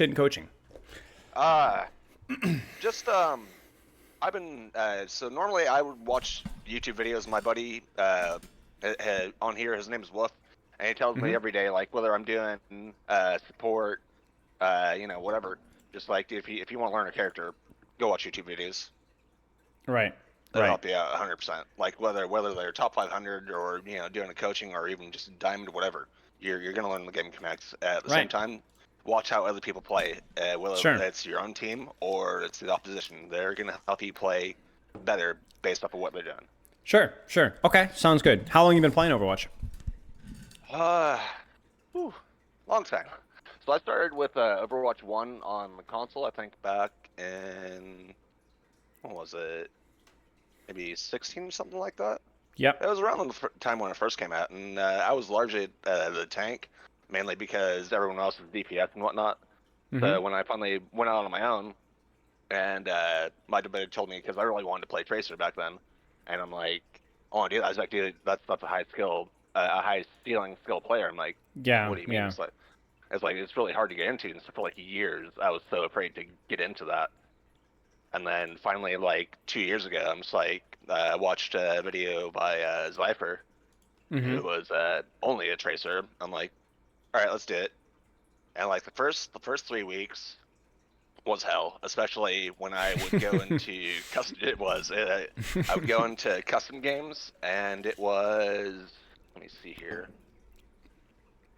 in coaching? Uh, just I've been so normally I would watch YouTube videos of my buddy on here. His name is Wolf, and he tells me every day like whether I'm doing support, whatever. Just like if you want to learn a character, go watch YouTube videos. Right. It'll Right. help you out 100%. Like whether they're top 500 or doing a coaching or even just diamond, whatever. You're gonna learn the game mechanics at the same Right. time. Watch how other people play, whether Sure. it's your own team or it's the opposition. They're gonna help you play better based off of what they're doing. Sure. Sure. Okay. Sounds good. How long you been playing Overwatch? Uh, whew, long time. So I started with Overwatch 1 on the console. I think back in what was it? Maybe 16 or something like that. Yep. It was around the time when it first came out, and I was largely the tank, mainly because everyone else was DPS and whatnot. So when I finally went out on my own, and my debater told me because I really wanted to play Tracer back then, and I'm like, I want to do that. I was like, dude, that's a high skill, a high ceiling skill player. I'm like, Yeah. what do you mean? Yeah. It's like it's really hard to get into, and so for like years I was so afraid to get into that. And then finally, like 2 years ago, I'm just like, I watched a video by Zypher, who was only a tracer. I'm like, all right, let's do it. And like the first 3 weeks was hell, especially when I would go into custom. I would go into custom games, and it was. Let me see here.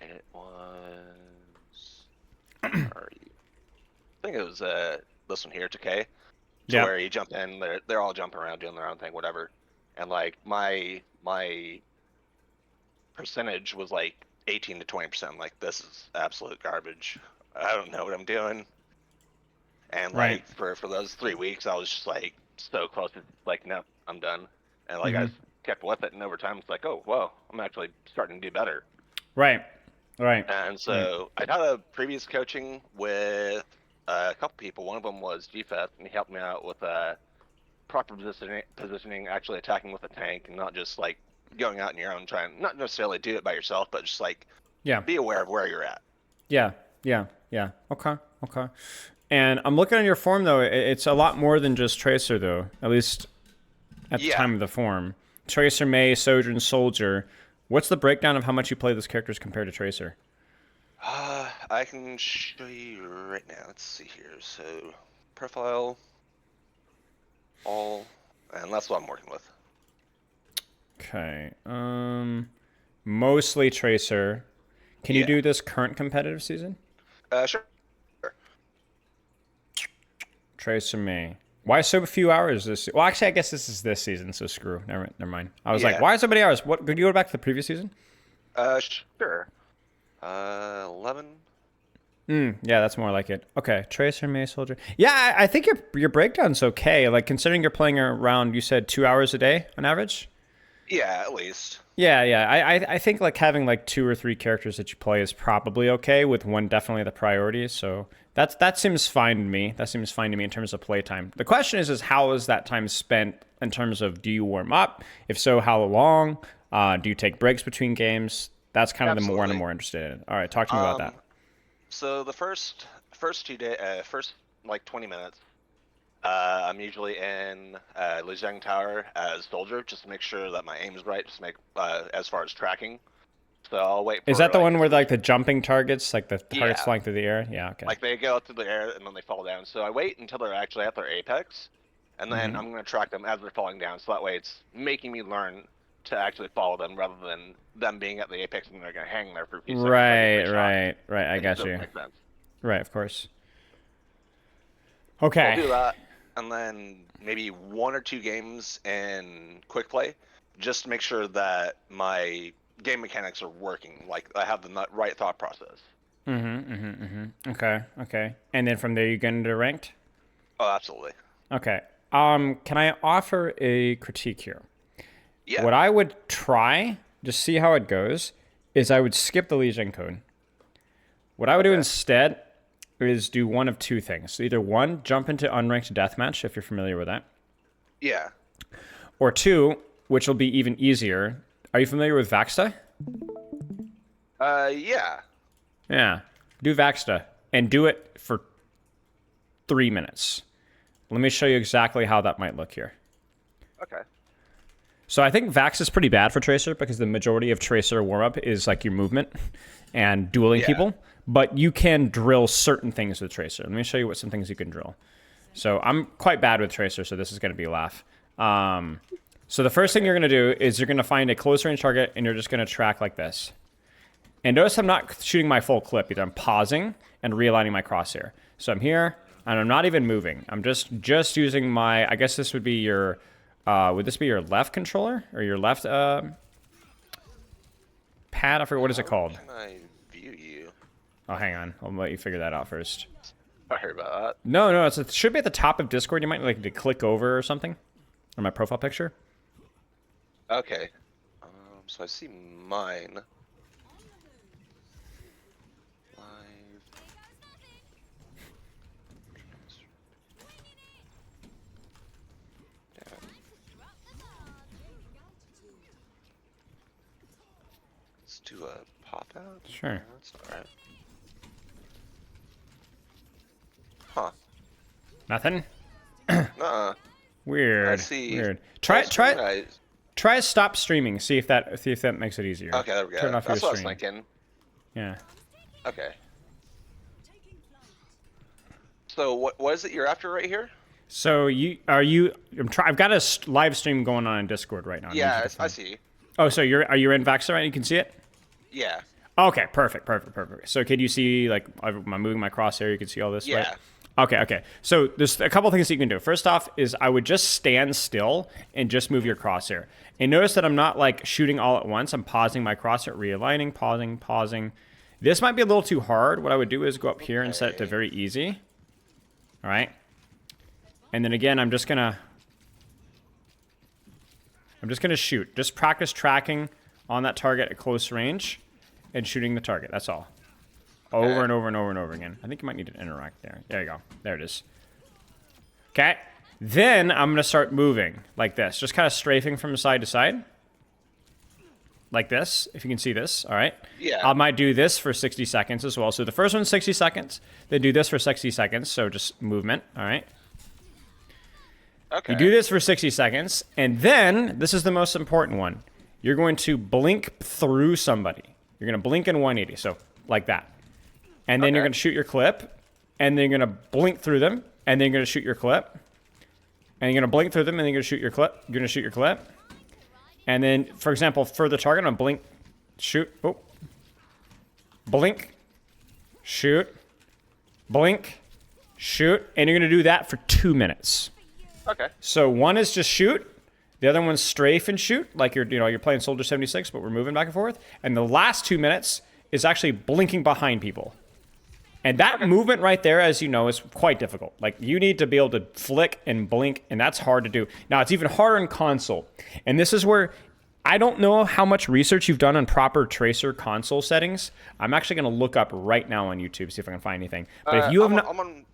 It was. Where are you? I think it was this one here, 2K. To Yep. where you jump in, they're all jumping around doing their own thing, whatever. And like my percentage was like 18 to 20%. I'm like, this is absolute garbage. I don't know what I'm doing. And Right. like for those 3 weeks, I was just like so close to like, no, I'm done. And like I just kept with it, and over time, it's like, oh, whoa, I'm actually starting to do better. Right. Right. And Right. so I had a previous coaching with a couple people. One of them was GFET, and he helped me out with proper positioning, actually attacking with a tank, and not just like going out on your own, trying not necessarily do it by yourself, but just like Yeah. be aware of where you're at. Yeah. Yeah. Yeah. Okay. Okay. And I'm looking at your form though. It's a lot more than just Tracer though. At least at the Yeah, time of the form. Tracer, May, Sojourn, Soldier. What's the breakdown of how much you play those characters compared to Tracer? I can show you right now. Let's see here. So profile, all, and that's what I'm working with. Okay. Mostly Tracer. Can you Yeah. do this current competitive season? Sure. Tracer May. Why so few hours this? Well, actually, I guess this is this season, so screw. Never mind. I was like, Yeah. why so many hours? What? Could you go back to the previous season? Sure. 11. Yeah, that's more like it. Okay, Tracer, May, Soldier. Yeah, I think your breakdown's okay. Like considering you're playing around, you said 2 hours a day on average. Yeah, at least. Yeah, yeah. I think like having like two or three characters that you play is probably okay, with one definitely the priority. So that seems fine to me. That seems fine to me in terms of playtime. The question is how is that time spent in terms of do you warm up? If so, how long? Do you take breaks between games? That's kind of the more and Absolutely. more interested in. All right, talk to me about that. So the first 2 day, first like 20 minutes, I'm usually in Lijiang Tower as soldier, just to make sure that my aim is right, just to make as far as tracking. So I'll wait Is for that the like one where like the jumping targets, like the targets yeah, flying through the air? Yeah, okay. like they go up through the air and then they fall down. So I wait until they're actually at their apex, and then I'm gonna track them as they're falling down. So that way it's making me learn to actually follow them rather than them being at the apex and they're gonna hang there for a few seconds if I get Right, my shot. right, right. I It just got doesn't you. make sense. Right, of course. So I'll Okay. do that, and then maybe 1 or 2 games in quick play, just to make sure that my game mechanics are working. Like I have the right thought process. Okay, okay. And then from there you get into ranked? Oh, absolutely. Okay. Can I offer a critique here? Yeah. What I would try, just see how it goes, is I would skip the Legion code. What I would do Okay. instead is do one of two things. So either one, jump into unranked deathmatch if you're familiar with that, Yeah. or two, which will be even easier. Are you familiar with Vaxta? Yeah. Yeah, do Vaxta. and do it for 3 minutes. Let me show you exactly how that might look here. Okay. So I think Vax is pretty bad for Tracer because the majority of Tracer warm-up is like your movement and dueling people. But you can drill certain things with Tracer. Let me show you what some things you can drill. So I'm quite bad with Tracer, so this is going to be a laugh. So the first thing you're going to do is you're going to find a close range target, and you're just going to track like this. And notice I'm not shooting my full clip either. I'm pausing and realigning my crosshair. So I'm here, and I'm not even moving. I'm just using my, I guess this would be your, would this be your left controller? Or your left pad? I forget, what is it called? How can I view you? Oh, hang on. I'll let you figure that out first. Sorry about that. No, it should be at the top of Discord. You might like to click over or something. Or my profile picture. Okay. So I see mine. Live. Damn it. Let's do a pop out. Sure. That's alright. Huh. Nothing? Nuh-uh. Weird. I see. Weird. I- Try stop streaming. See if that makes it easier. Okay, there we go. Turn off That's your what I was stream. thinking. Yeah. Okay. So what is it you're after right here? So I've got a live stream going on Discord right now. Yeah, I see. Oh, so are you in Vaxxer right? You can see it? Yeah. Okay, perfect. So can you see, like, I'm moving my crosshair, you can see all this, Yeah. right? Okay. So there's a couple things that you can do. First off is I would just stand still and just move your crosshair. And notice that I'm not, like, shooting all at once. I'm pausing my crosshair, realigning, pausing. This might be a little too hard. What I would do is go up here and set it to very easy. All right? And then again, I'm just going to shoot. Just practice tracking on that target at close range and shooting the target. That's all. Over and over again. I think you might need to interact there. There you go. There it is. Okay. Then I'm going to start moving like this. Just kind of strafing from side to side. Like this, if you can see this. All right. Yeah. I might do this for 60 seconds as well. So the first one's 60 seconds. Then do this for 60 seconds. So just movement. All right. Okay. You do this for 60 seconds. And then, this is the most important one. You're going to blink through somebody. You're going to blink in 180. So like that. And then you're going to shoot your clip, and then you're going to blink through them, and then you're going to shoot your clip, and you're going to blink through them, and then you're going to shoot your clip. You're going to shoot your clip. And then, for example, for the target, I'm going to blink, shoot, blink, shoot, blink, shoot, and you're going to do that for 2 minutes. Okay. So one is just shoot, the other one's strafe and shoot, like you're playing Soldier 76, but we're moving back and forth. And the last 2 minutes is actually blinking behind people. And that movement right there, as you know, is quite difficult. Like, you need to be able to flick and blink, and that's hard to do. Now, it's even harder in console. And this is where I don't know how much research you've done on proper Tracer console settings. I'm actually going to look up right now on YouTube, see if I can find anything. But if you have not... I'm on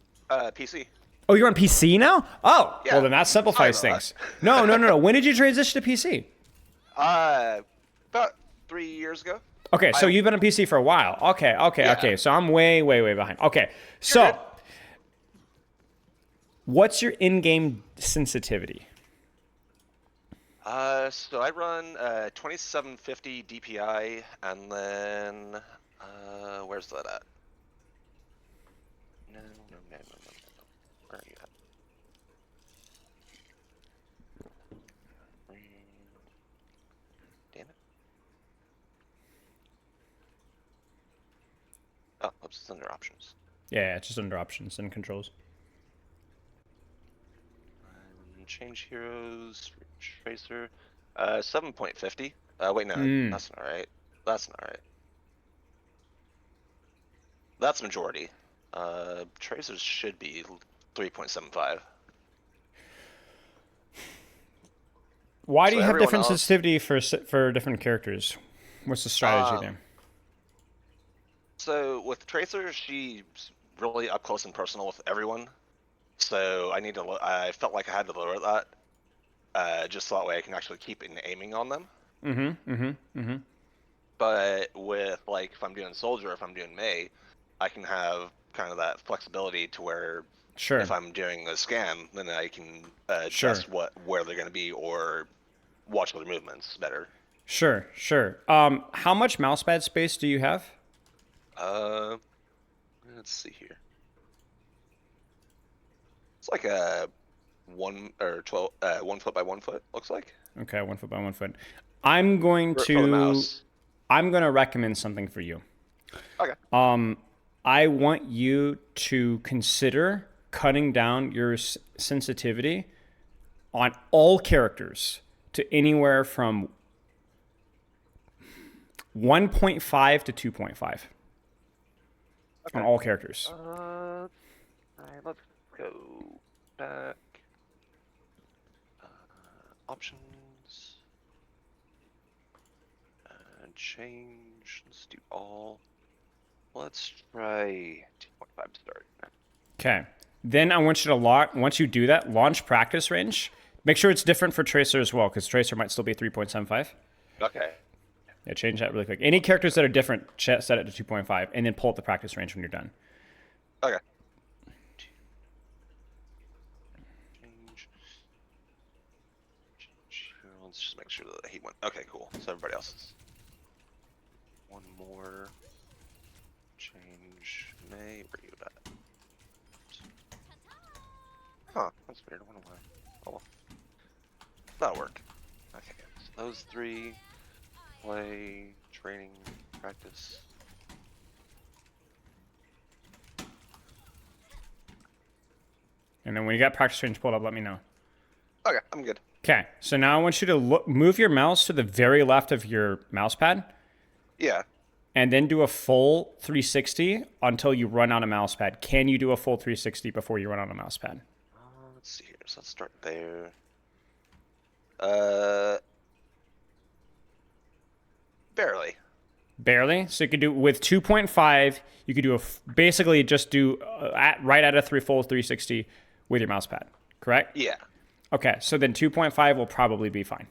PC. Oh, you're on PC now? Oh, Yeah. well, then that simplifies Sorry about things. No. When did you transition to PC? About 3 years ago. Okay, so you've been on PC for a while. Okay. So I'm way behind. Okay, so good. what's your in-game sensitivity? So I run 2750 DPI, and then where's that at? No. Where are you at? Damn it. Oh, oops, it's under options. Yeah, it's just under options and controls. Change heroes, Tracer, 7.50. Wait, no, that's not right. That's not right. That's majority. Tracers should be 3.75. Why do you have everyone different else- sensitivity for different characters? What's the strategy there? So with Tracer, she's really up close and personal with everyone. So I felt like I had to lower that, just so that way I can actually keep aiming on them. But with, like, if I'm doing Soldier, if I'm doing Mei, I can have kind of that flexibility to where Sure. if I'm doing a scan, then I can Sure. adjust where they're going to be or watch their movements better. Sure. How much mousepad space do you have? Let's see here. It's like a 1 foot by 1 foot, looks like. Okay, 1 foot by 1 foot. I'm going For the mouse. I'm going to recommend something for you. Okay. I want you to consider cutting down your sensitivity on all characters to anywhere from 1.5 to 2.5 on all characters. All right, let's go back. Options. Change. Let's do all. Let's try 2.5 to start. Okay. Then I want you to once you do that, launch practice range. Make sure it's different for Tracer as well, because Tracer might still be 3.75. Okay. Yeah, change that really quick. Any characters that are different, set it to 2.5, and then pull up the practice range when you're done. Okay. Change. Let's just make sure that he went. Okay, cool. So everybody else is. One more. Change. Where are you at? Huh, that's weird. I wonder why. Oh well. That'll work. Okay, so those three. Play, training, practice. And then when you got practice range pulled up, let me know. Okay, I'm good. Okay, so now I want you to move your mouse to the very left of your mouse pad, Yeah. and then do a full 360 until you run out of mouse pad. Can you do a full 360 before you run out of mouse pad? Let's see here. So let's start there. Barely. Barely. So you could do with 2.5. You could do basically just do right at a full 360 with your mouse pad. Correct? Yeah. Okay. So then 2.5 will probably be fine.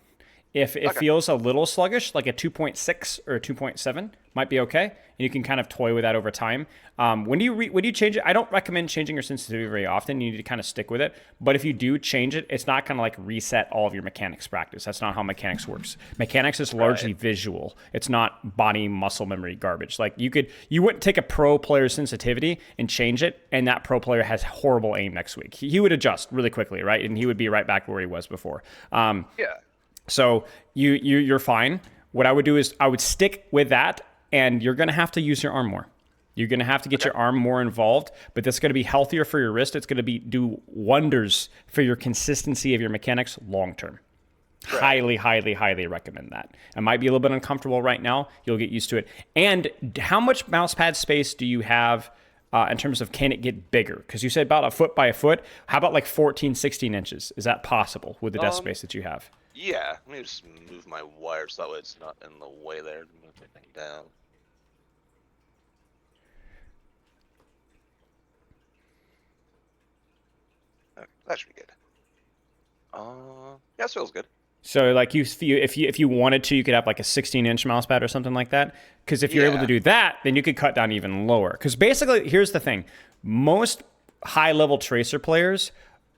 If it feels a little sluggish, like a 2.6 or a 2.7 might be okay, and you can kind of toy with that over time. When do you change it? I don't recommend changing your sensitivity very often. You need to kind of stick with it. But if you do change it, it's not going to like reset all of your mechanics practice. That's not how mechanics works. Mechanics is largely visual. It's not body muscle memory garbage. Like you wouldn't take a pro player's sensitivity and change it, and that pro player has horrible aim next week. He would adjust really quickly, right? And he would be right back where he was before. Yeah. So you're fine. What I would do is I would stick with that, and you're going to have to use your arm more. You're going to have to get your arm more involved, but that's going to be healthier for your wrist. It's going to do wonders for your consistency of your mechanics long term. Right. Highly, highly, highly recommend that. It might be a little bit uncomfortable right now. You'll get used to it. And how much mouse pad space do you have in terms of can it get bigger? Because you said about a foot by a foot. How about like 14, 16 inches? Is that possible with the desk space that you have? Yeah, let me just move my wire so that way it's not in the way there. Move everything down. Okay, that should be good. Yeah, this feels good. So like if you wanted to, you could have like a 16-inch mouse pad or something like that. Because if you're able to do that, then you could cut down even lower. Because basically, here's the thing: most high-level Tracer players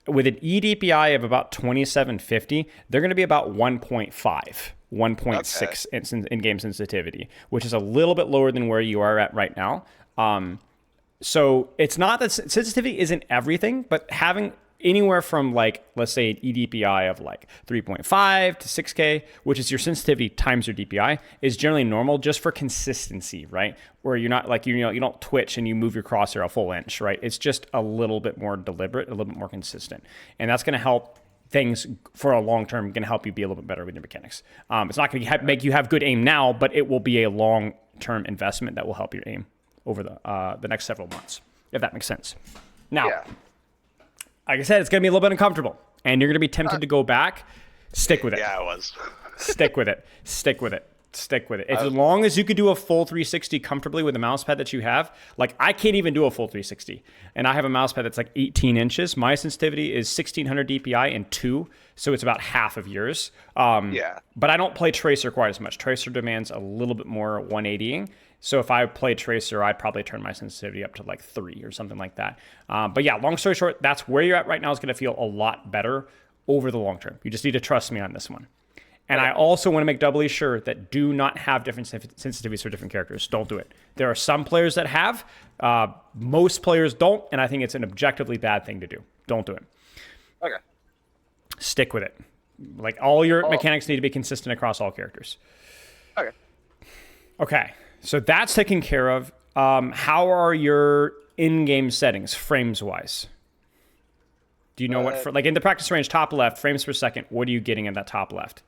with an eDPI of about 2750, they're going to be about 1.5, 1.6 in-game sensitivity, which is a little bit lower than where you are at right now. So it's not that sensitivity isn't everything, but having anywhere from like, let's say an eDPI of like 3.5 to 6K, which is your sensitivity times your DPI, is generally normal just for consistency, right? Where you're not like, you don't twitch and you move your crosshair a full inch, right? It's just a little bit more deliberate, a little bit more consistent. And that's going to help things for a long term, going to help you be a little bit better with your mechanics. It's not going to make you have good aim now, but it will be a long term investment that will help your aim over the next several months, if that makes sense. Now, like I said, it's going to be a little bit uncomfortable, and you're going to be tempted to go back. Stick with it. Yeah, I was. Stick with it. Stick with it. Stick with it. As long as you could do a full 360 comfortably with the mouse pad that you have, like I can't even do a full 360, and I have a mouse pad that's like 18 inches. My sensitivity is 1600 DPI and 2, so it's about half of yours. But I don't play Tracer quite as much. Tracer demands a little bit more 180ing. So if I play Tracer, I'd probably turn my sensitivity up to like 3 or something like that. But yeah, long story short, that's where you're at right now is going to feel a lot better over the long term. You just need to trust me on this one. And I also want to make doubly sure that do not have different sensitivities for different characters. Don't do it. There are some players that have. Most players don't, and I think it's an objectively bad thing to do. Don't do it. Okay. Stick with it. Like, all your mechanics need to be consistent across all characters. Okay. Okay, so that's taken care of. How are your in-game settings, frames-wise? Do you know what, for, like in the practice range, top left, frames per second, what are you getting in that top left?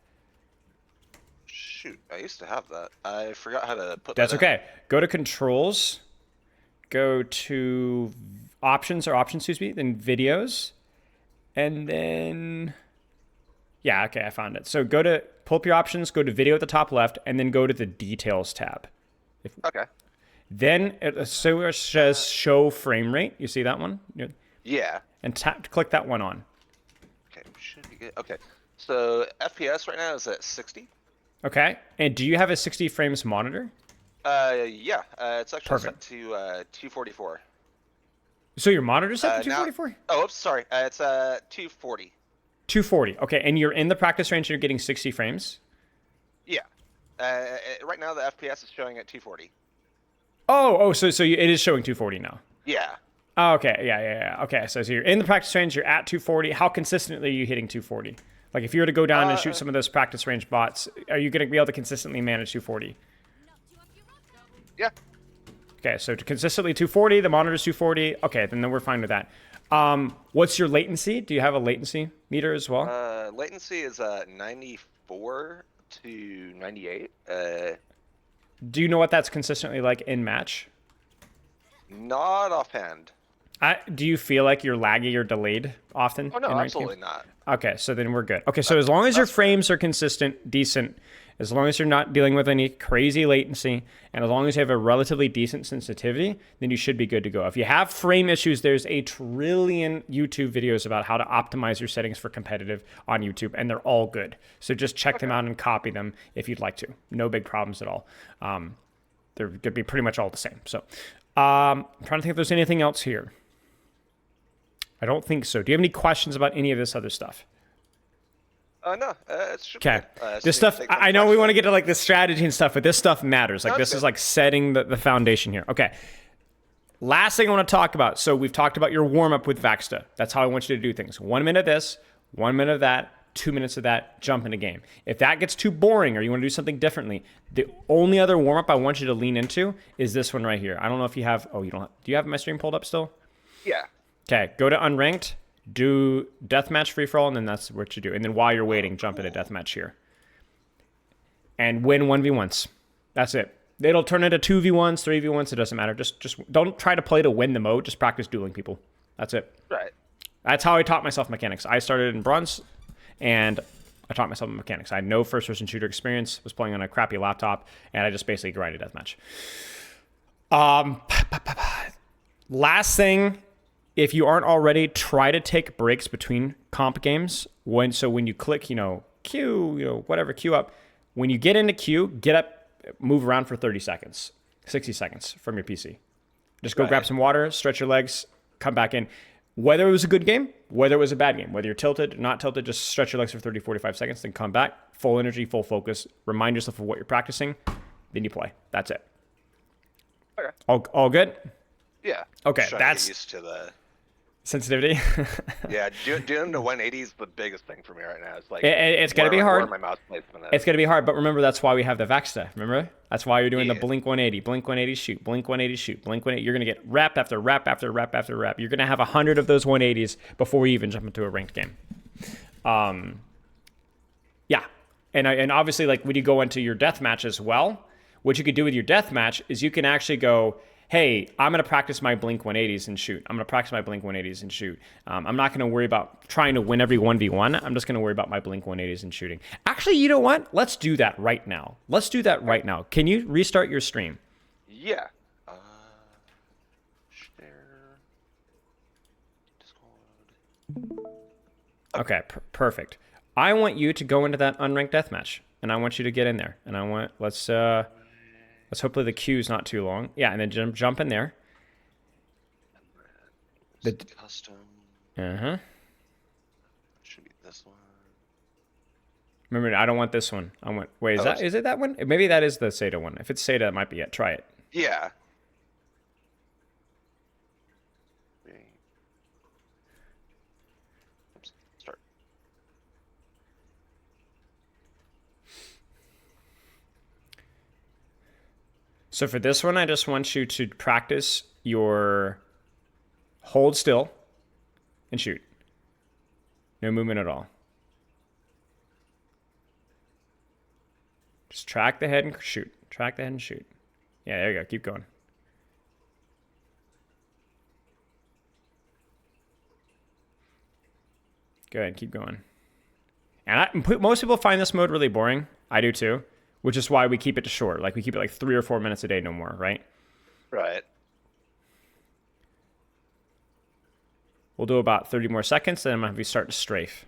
Shoot, I used to have that. I forgot how to put That's that okay. Go to controls, go to options, then videos, and then, yeah, okay, I found it. So pull up your options, go to video at the top left, and then go to the details tab. Okay. Then it says show frame rate. You see that one? Yeah. And click that one on. Okay, should be good. Okay, so FPS right now is at 60. Okay, and do you have a 60 frames monitor? Yeah, it's actually Perfect. set to 244. So your monitor's set to 244? Oh, oops, sorry. It's 240. 240. Okay, and you're in the practice range and you're getting 60 frames? Yeah. Right now the FPS is showing at 240. So it is showing 240 now. Yeah. Oh, okay, yeah. Okay, so you're in the practice range, you're at 240. How consistently are you hitting 240? Like, if you were to go down and shoot some of those practice range bots, are you going to be able to consistently manage 240? Yeah. Okay, so to consistently 240, the monitor's 240. Okay, then we're fine with that. What's your latency? Do you have a latency meter as well? Latency is 94 to 98. Do you know what that's consistently like in match? Not offhand. Do you feel like you're laggy or delayed often? Oh, no, in ranked absolutely games? not. Okay, so then we're good. Okay, so as long as your frames are consistent, decent, as long as you're not dealing with any crazy latency, and as long as you have a relatively decent sensitivity, then you should be good to go. If you have frame issues, there's a trillion YouTube videos about how to optimize your settings for competitive on YouTube, and they're all good. So just check them out and copy them if you'd like to. No big problems at all. They're going to be pretty much all the same. So I'm trying to think if there's anything else here. I don't think so. Do you have any questions about any of this other stuff? No. It's okay. This stuff, I know we want to get to like the strategy and stuff, but this stuff matters. Like, this is like setting the foundation here. Okay. Last thing I want to talk about. So we've talked about your warm up with Vaxta. That's how I want you to do things. 1 minute of this, 1 minute of that, 2 minutes of that, jump into game. If that gets too boring or you want to do something differently, the only other warm up I want you to lean into is this one right here. I don't know if you have, you don't have, do you have my stream pulled up still? Yeah. Okay, go to unranked, do deathmatch free for all, and then that's what you do. And then while you're waiting, jump into deathmatch here. And win 1v1s. That's it. It'll turn into 2v1s, 3v1s, it doesn't matter. Just don't try to play to win the mode, just practice dueling people. That's it. Right. That's how I taught myself mechanics. I started in bronze, and I taught myself mechanics. I had no first-person shooter experience, was playing on a crappy laptop, and I just basically grinded deathmatch. Last thing, if you aren't already, try to take breaks between comp games. When you click, queue, whatever, queue up. When you get into queue, get up, move around for 30 seconds, 60 seconds from your PC. Just go grab some water, stretch your legs, come back in. Whether it was a good game, whether it was a bad game, whether you're tilted, not tilted, just stretch your legs for 30, 45 seconds, then come back, full energy, full focus, remind yourself of what you're practicing, then you play. That's it. Okay. All good? Yeah. Okay, that's get used to the sensitivity. Yeah, doing the 180 is the biggest thing for me right now. It's like it's gonna be hard. My mouse placement is. It's gonna be hard, but remember that's why we have the Vaxta. Remember, that's why you're doing the blink 180, blink 180 shoot, blink 180 shoot, blink 180. You're gonna get rap after rap after rap after rap. You're gonna have 100 of those 180s before you even jump into a ranked game. Yeah, and obviously, like when you go into your deathmatch as well, what you could do with your deathmatch is you can actually go, hey, I'm going to practice my blink 180s and shoot. I'm going to practice my blink 180s and shoot. I'm not going to worry about trying to win every 1v1. I'm just going to worry about my blink 180s and shooting. Actually, you know what? Let's do that right now. Let's do that right now. Can you restart your stream? Yeah. Share. Discord. Okay, perfect. I want you to go into that unranked deathmatch, and I want you to get in there. And let's Let's hopefully the queue's not too long. Yeah, and then jump in there. Custom. Uh-huh. Should be this one. Remember, I don't want this one. I want. Wait, Oh, is it that one? Maybe that is the SATA one. If it's SATA, it might be it. Try it. Yeah. Oops. Start. So for this one, I just want you to practice your hold still and shoot. No movement at all. Just track the head and shoot. Track the head and shoot. Yeah, there you go. Keep going. Good. Keep going. And most people find this mode really boring. I do too, which is why we keep it short. Like we keep it like 3 or 4 minutes a day, no more, right? Right. We'll do about 30 more seconds, then I'm going to have you start to strafe.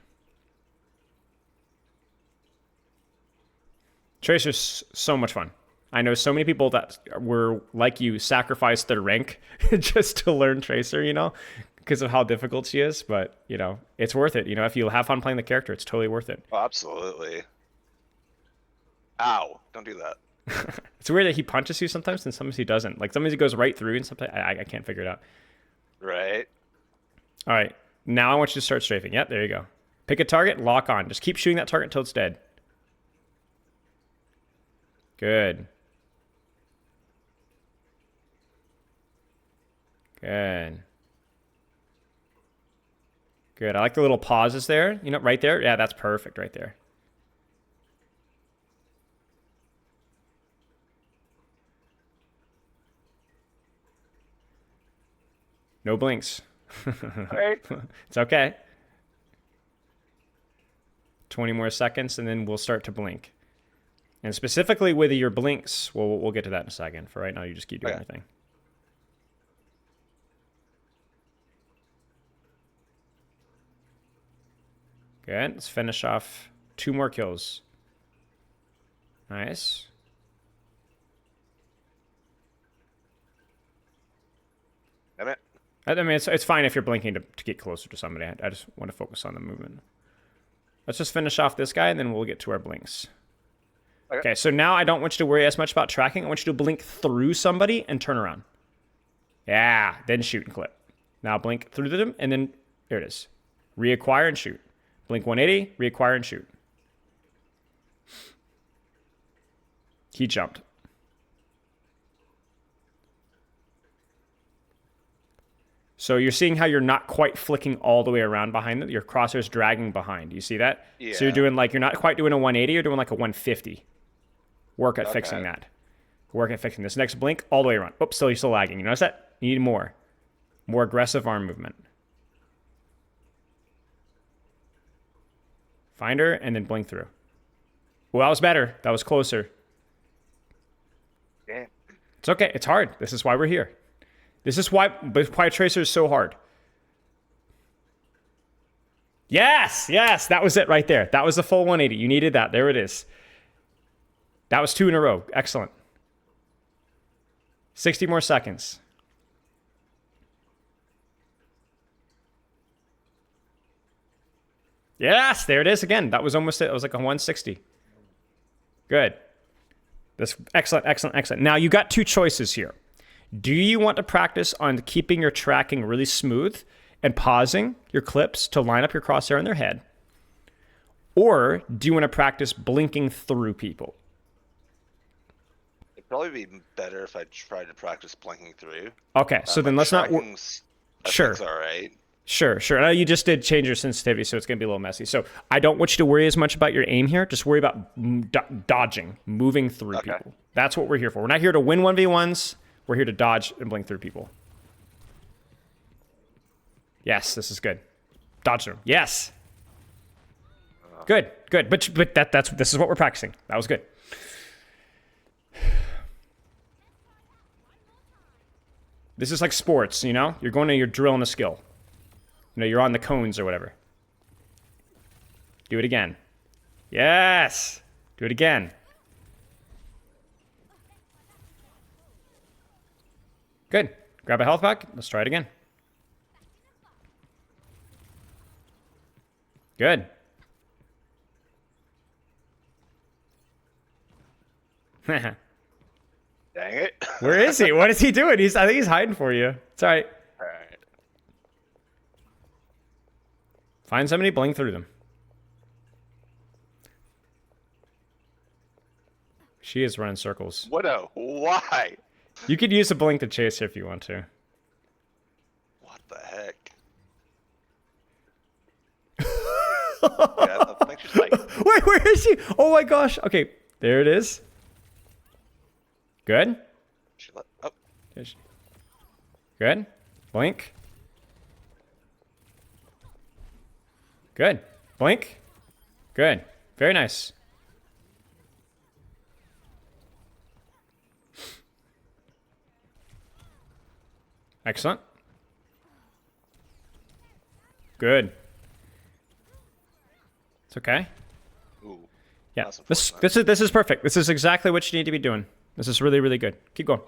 Tracer's so much fun. I know so many people that were, like you, sacrificed their rank just to learn Tracer, you know, because of how difficult she is. But, you know, it's worth it. You know, if you have fun playing the character, it's totally worth it. Oh, absolutely. Ow. Don't do that. It's weird that he punches you sometimes and sometimes he doesn't. Like sometimes he goes right through and sometimes I can't figure it out. Right. All right. Now I want you to start strafing. Yep, there you go. Pick a target, lock on. Just keep shooting that target until it's dead. Good. Good. Good. I like the little pauses there. You know, right there. Yeah, that's perfect right there. No blinks. Right. It's okay. 20 more seconds and then we'll start to blink. And specifically with your blinks, we'll get to that in a second. For right now, you just keep doing your thing. Good. Let's finish off 2 more kills. Nice. Damn it. I mean, it's fine if you're blinking to get closer to somebody. I just want to focus on the movement. Let's just finish off this guy, and then we'll get to our blinks. Okay, so now I don't want you to worry as much about tracking. I want you to blink through somebody and turn around. Yeah, then shoot and clip. Now blink through them, and then there it is. Reacquire and shoot. Blink 180, reacquire and shoot. He jumped. So you're seeing how you're not quite flicking all the way around behind them. Your crosshair's dragging behind. You see that? Yeah. So you're doing like, you're not quite doing a 180, you're doing like a 150. Work at fixing that. Work at fixing this. Next blink, all the way around. Oops, you're still lagging. You notice that? You need more. More aggressive arm movement. Find her and then blink through. Well, that was better. That was closer. Yeah. It's okay. It's hard. This is why we're here. This is why Tracer is so hard. Yes, that was it right there. That was the full 180. You needed that. There it is. That was 2 in a row. Excellent. 60 more seconds. Yes, there it is again. That was almost it. It was like a 160. Good. That's excellent. Now you got 2 choices here. Do you want to practice on keeping your tracking really smooth and pausing your clips to line up your crosshair in their head? Or do you want to practice blinking through people? It'd probably be better if I tried to practice blinking through. Okay, so then let's not... Sure. All right. Sure. I know you just did change your sensitivity, so it's going to be a little messy. So I don't want you to worry as much about your aim here. Just worry about dodging, moving through people. That's what we're here for. We're not here to win 1v1s. We're here to dodge and blink through people. Yes, this is good. Dodge them. Yes. Good. But this is what we're practicing. That was good. This is like sports, you know? You're going to your drill and a skill. You know, you're on the cones or whatever. Do it again. Yes. Do it again. Good. Grab a health pack. Let's try it again. Good. Dang it. Where is he? What is he doing? I think he's hiding for you. It's all right. All right. Find somebody, blink through them. She is running circles. Widow, why? You could use a blink to chase her if you want to. What the heck? Yeah, I think she's like, Wait, where is she? Oh my gosh. Okay, there it is. Good. oh, There's she. Good. Blink. Good. Blink. Good. Very nice. Excellent. Good. It's okay. ooh. Yeah. That's This unfortunate. this is perfect. This is exactly what you need to be doing. This is really, really good. Keep going.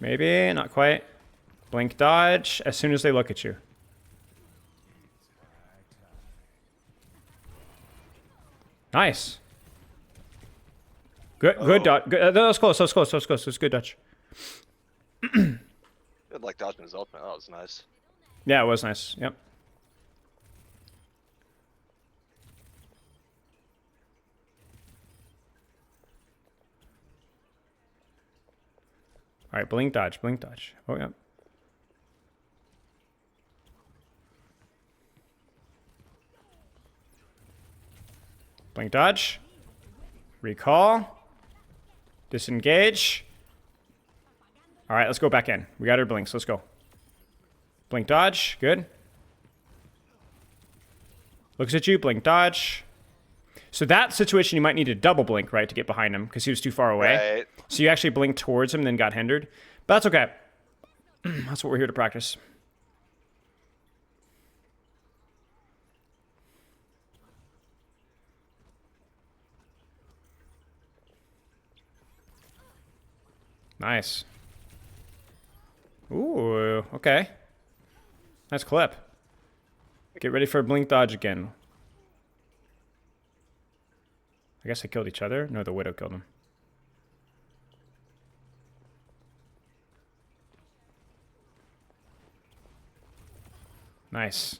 Maybe, not quite. Blink dodge as soon as they look at you. Nice. Good, good Oh. dodge. Good. That was close. That was close. That was close. That was good dodge. Good like dodging his ultimate. That was nice. Yeah, it was nice. Yep. All right, blink dodge, blink dodge. Oh, yeah. Blink dodge. Recall. Disengage. All right, let's go back in. We got our blinks. Let's go. Blink dodge. Good. Looks at you. Blink dodge. So that situation, you might need to double blink, right, to get behind him because he was too far away. Right. So you actually blinked towards him and then got hindered. But that's okay. That's what we're here to practice. Nice. Ooh, okay. Nice clip. Get ready for a blink dodge again. I guess they killed each other. No, the Widow killed him. Nice.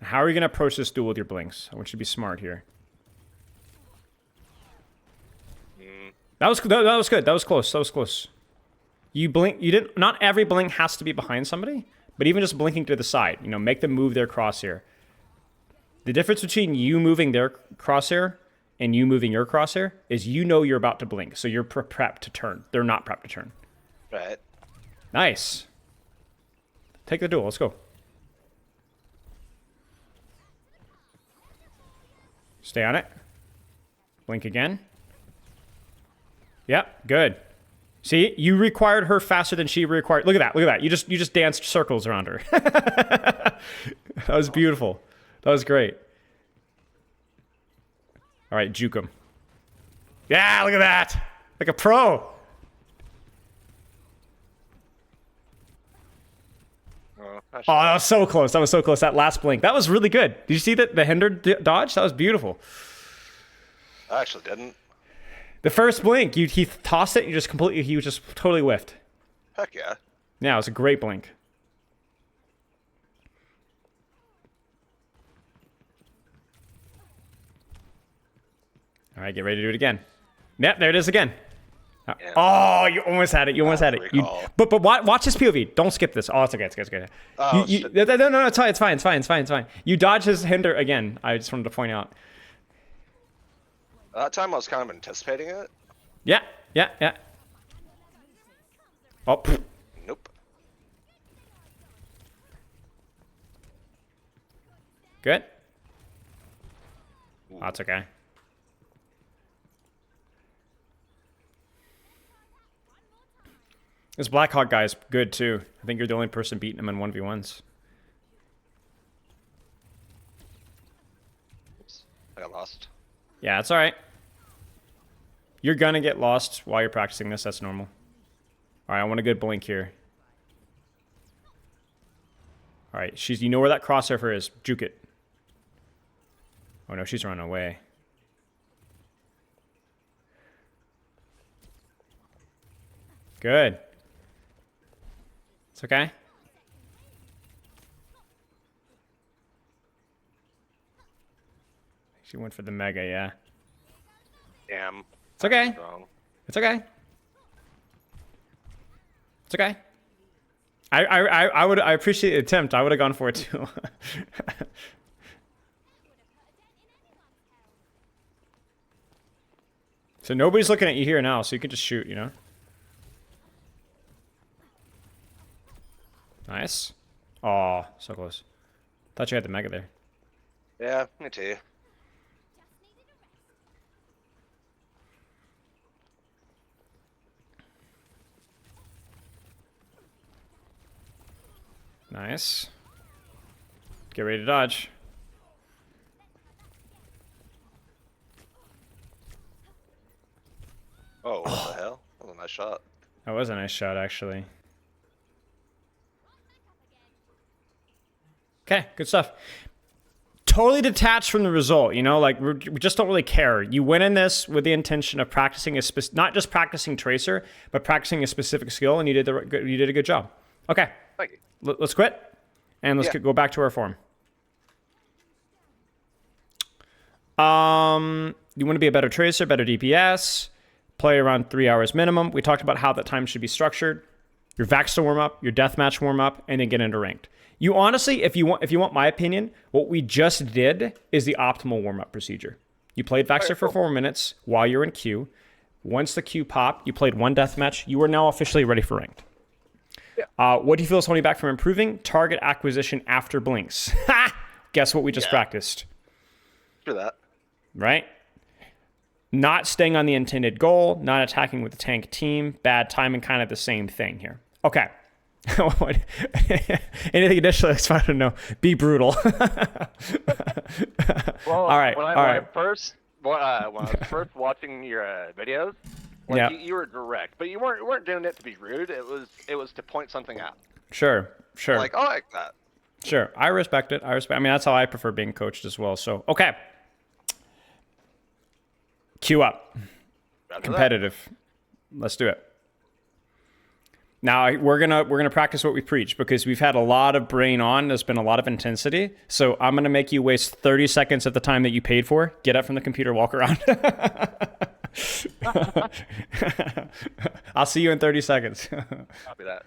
How are you going to approach this duel with your blinks? I want you to be smart here. That was good. That was close. That was close. You blink. You didn't. Not every blink has to be behind somebody, but even just blinking to the side, you know, make them move their crosshair. The difference between you moving their crosshair and you moving your crosshair is you know you're about to blink, so you're prepped to turn. They're not prepped to turn. Right. Nice. Take the duel. Let's go. Stay on it. Blink again. Yep, good. See, you required her faster than she required. Look at that. Look at that. You just danced circles around her. That was beautiful. That was great. All right, juke him. Yeah, look at that. Like a pro. Oh, Oh, that was so close. That was so close. That last blink. That was really good. Did you see that the hindered dodge? That was beautiful. I actually didn't. The first blink, he tossed it. He was just totally whiffed. Heck yeah. Yeah, it was a great blink. All right, get ready to do it again. Yep, there it is again. Yeah. Oh, you almost had it. You almost had it. Recall. But watch this POV. Don't skip this. Oh, it's okay. It's okay. It's okay. Oh, You- shit. no, it's fine. It's fine. It's fine. It's fine. It's fine. You dodge his hinder again. I just wanted to point out. That time I was kind of anticipating it. Yeah. Oh, pfft. Nope. Good. Oh, that's okay. This Blackhawk guy is good too. I think you're the only person beating him in 1v1s. Oops, I got lost. Yeah, it's alright. You're gonna get lost while you're practicing this. That's normal. Alright, I want a good blink here. Alright, you know where that crossover is. Juke it. Oh no, she's running away. Good. It's okay. She went for the mega, yeah. Damn. It's okay. Wrong. It's okay. It's okay. I appreciate the attempt. I would have gone for it too. So nobody's looking at you here now, so you can just shoot, you know? Nice. Oh, so close. Thought you had the mega there. Yeah, me too. Nice. Get ready to dodge. Oh, what the hell? That was a nice shot. That was a nice shot, actually. Okay, good stuff. Totally detached from the result, you know, like we just don't really care. You went in this with the intention of practicing not just practicing Tracer, but practicing a specific skill, and you did a good job. Okay, Thank you. let's quit, and let's go back to our form. You want to be a better Tracer, better DPS, play around 3 hours minimum. We talked about how that time should be structured. Your Vaxta warm up, your deathmatch warm up, and then get into ranked. You honestly, if you want my opinion, what we just did is the optimal warm-up procedure. You played Vaxter for 4 minutes while you're in queue. Once the queue popped, you played one deathmatch. You are now officially ready for ranked. Yeah. What do you feel is holding you back from improving? Target acquisition after blinks. Ha! Guess what we just practiced? Do that. Right? Not staying on the intended goal, not attacking with the tank team, bad timing, kind of the same thing here. Okay. Anything additional? It's fine to know. Be brutal. Well, all right. When I was first watching your videos, like you were direct, but you weren't doing it to be rude. It was to point something out. Sure. Like, I like that. Sure. I respect it. I mean, that's how I prefer being coached as well. So, okay. Queue up. Competitive. Let's do it. Now we're gonna practice what we preach, because we've had a lot of brain on. There's been a lot of intensity. So I'm gonna make you waste 30 seconds of the time that you paid for. Get up from the computer, walk around. I'll see you in 30 seconds. Copy that.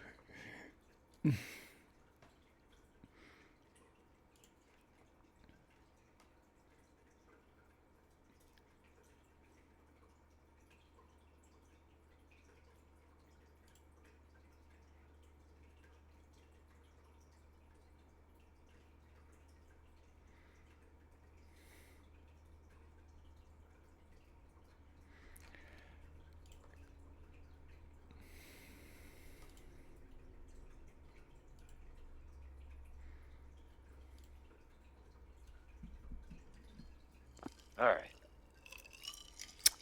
All right.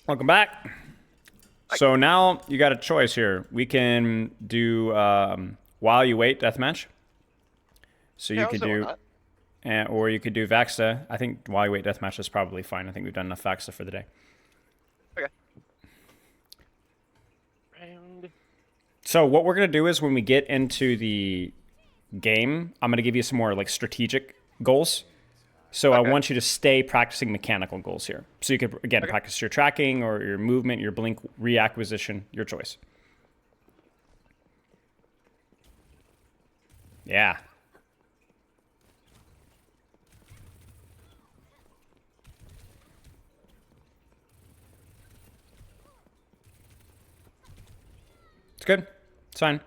Welcome back. So now you got a choice here. We can do while you wait deathmatch. So you could do, or you could do Vaxta. I think while you wait deathmatch is probably fine. I think we've done enough Vaxta for the day. Okay. So what we're gonna do is when we get into the game, I'm gonna give you some more like strategic goals. So I want you to stay practicing mechanical goals here. So you could, again, practice your tracking or your movement, your blink reacquisition, your choice. Yeah. It's good. It's fine.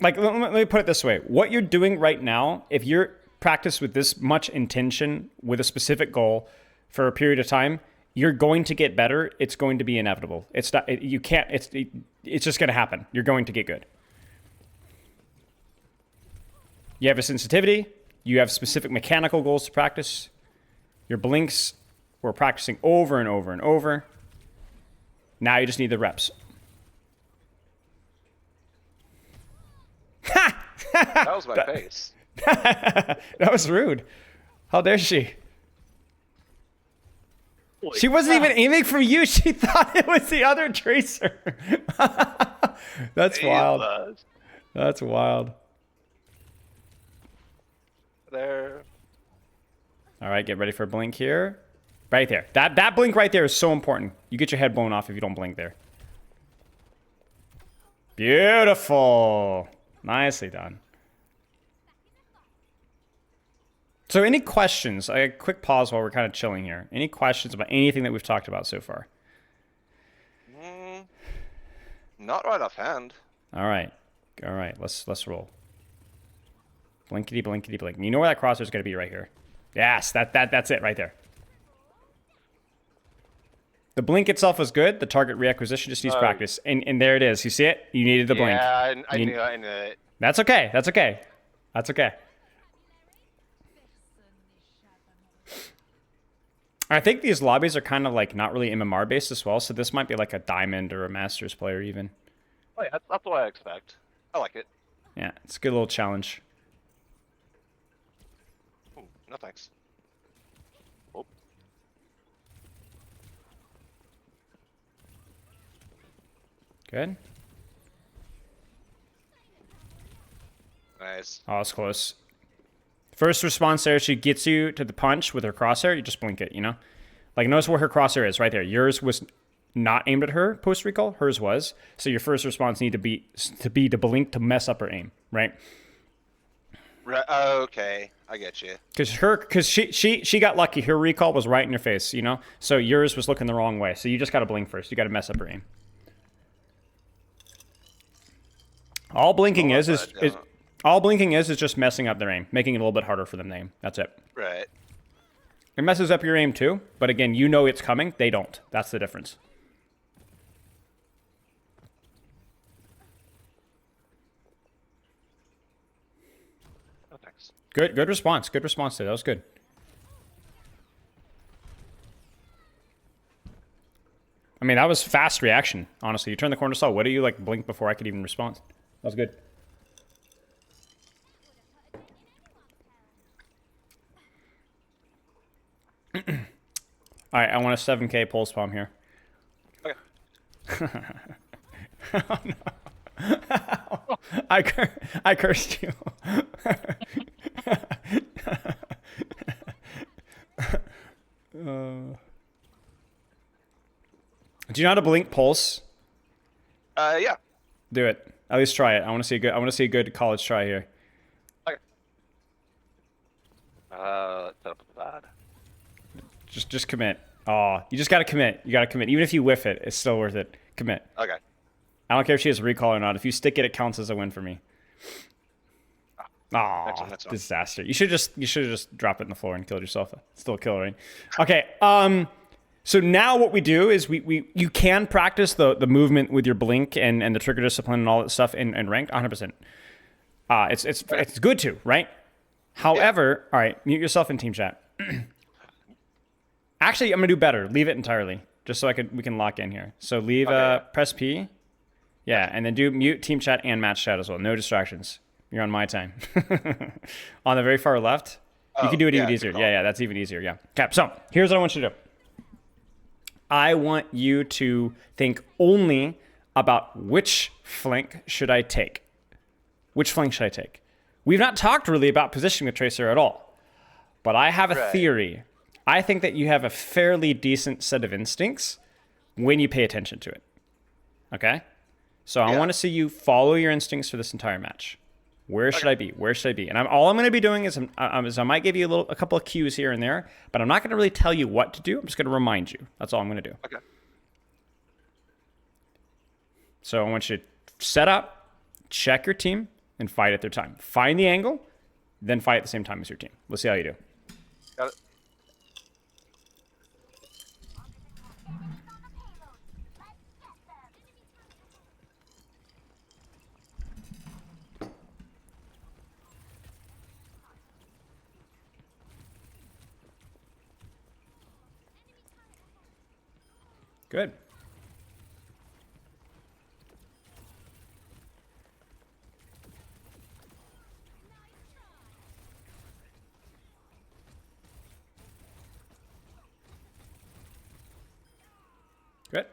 Like, let me put it this way. What you're doing right now, if you're practice with this much intention with a specific goal for a period of time, you're going to get better. It's going to be inevitable. It's not. You can't. It's just going to happen. You're going to get good. You have a sensitivity. You have specific mechanical goals to practice. Your blinks, we're practicing over and over and over. Now you just need the reps. That was my face. That was rude. How dare she? She wasn't even aiming for you. She thought it was the other Tracer. That's wild. That's wild. There. All right, get ready for a blink here. Right there. That blink right there is so important. You get your head blown off if you don't blink there. Beautiful. Nicely done. So any questions? A quick pause while we're kind of chilling here. Any questions about anything that we've talked about so far? Not right offhand. All right. All right. Let's roll. Blinkety, blinkety, blink. You know where that crosshair is going to be right here. Yes, that's it right there. The blink itself was good. The target reacquisition just needs practice. And there it is. You see it? You needed the blink. Yeah, I knew it. That's okay. That's okay. That's okay. I think these lobbies are kind of like not really MMR based as well, so this might be like a Diamond or a Masters player even. Oh yeah, that's what I expect. I like it. Yeah, it's a good little challenge. Ooh, no thanks. Oh. Good. Nice. Oh, it's close. First response there, she gets you to the punch with her crosshair. You just blink it, you know? Like, notice where her crosshair is right there. Yours was not aimed at her post recall. Hers was. So your first response need to be to blink to mess up her aim, right? Right. Okay, I get you. Because she got lucky. Her recall was right in your face, you know? So yours was looking the wrong way. So you just got to blink first. You got to mess up her aim. All blinking is just messing up their aim, making it a little bit harder for them to aim. That's it. Right. It messes up your aim too, but again, you know it's coming. They don't. That's the difference. Oh, thanks. Good response. Good response there. That was good. I mean, that was fast reaction, honestly. You turn the corner saw. What do you like blink before I could even respond? That was good. All right, I want a 7K pulse bomb here. Okay. Oh, no. I cursed you. Do you know how to blink pulse? Yeah. Do it. At least try it. I want to see a good college try here. Okay. Let's set up with that. Just commit. Oh, you just gotta commit. You gotta commit. Even if you whiff it, it's still worth it. Commit. Okay. I don't care if she has recall or not. If you stick it, it counts as a win for me. Oh, disaster. You should have just dropped it in the floor and killed yourself. Still a kill, right? Okay. So now what we do is you can practice the movement with your blink and the trigger discipline and all that stuff in ranked 100%. It's good to, right? However, all right, mute yourself in team chat. Actually, I'm gonna do better. Leave it entirely, just so we can lock in here. So leave press P, yeah, and then do mute team chat and match chat as well. No distractions. You're on my time. On the very far left, you can do it even easier. Yeah, that's even easier. Yeah. Okay. So here's what I want you to do. I want you to think only about which flank should I take. Which flank should I take? We've not talked really about positioning with Tracer at all, but I have a theory. I think that you have a fairly decent set of instincts when you pay attention to it. Okay? So I want to see you follow your instincts for this entire match. Where should I be? Where should I be? And all I'm going to be doing is I might give you a couple of cues here and there, but I'm not going to really tell you what to do. I'm just going to remind you. That's all I'm going to do. Okay. So I want you to set up, check your team, and fight at their time. Find the angle, then fight at the same time as your team. Let's see how you do. Got it. Good. Good.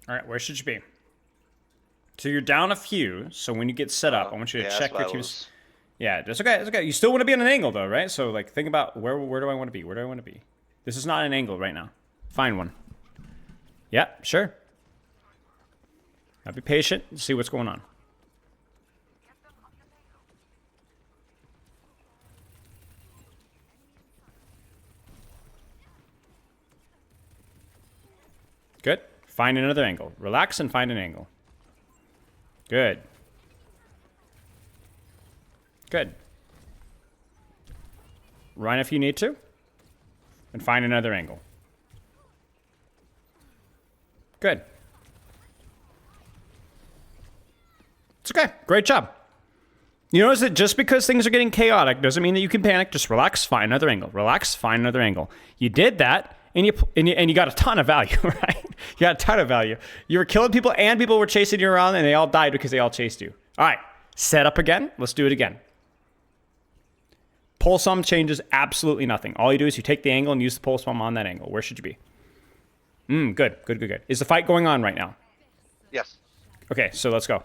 All right, where should you be? So you're down a few, so when you get set up, I want you to check your team's... Yeah, that's okay, it's okay. You still want to be on an angle, though, right? So, like, think about where do I want to be? Where do I want to be? This is not an angle right now. Find one. Yeah, sure. Now be patient and see what's going on. Good. Find another angle. Relax and find an angle. Good. Good. Run if you need to. And find another angle. Good. It's okay. Great job. You notice that just because things are getting chaotic doesn't mean that you can panic. Just relax, find another angle. Relax, find another angle. You did that, and you got a ton of value, right? You got a ton of value. You were killing people, and people were chasing you around, and they all died because they all chased you. All right. Set up again. Let's do it again. Pulse sum changes absolutely nothing. All you do is you take the angle and use the pulse sum on that angle. Where should you be? Good. Is the fight going on right now? Yes. Okay, so let's go.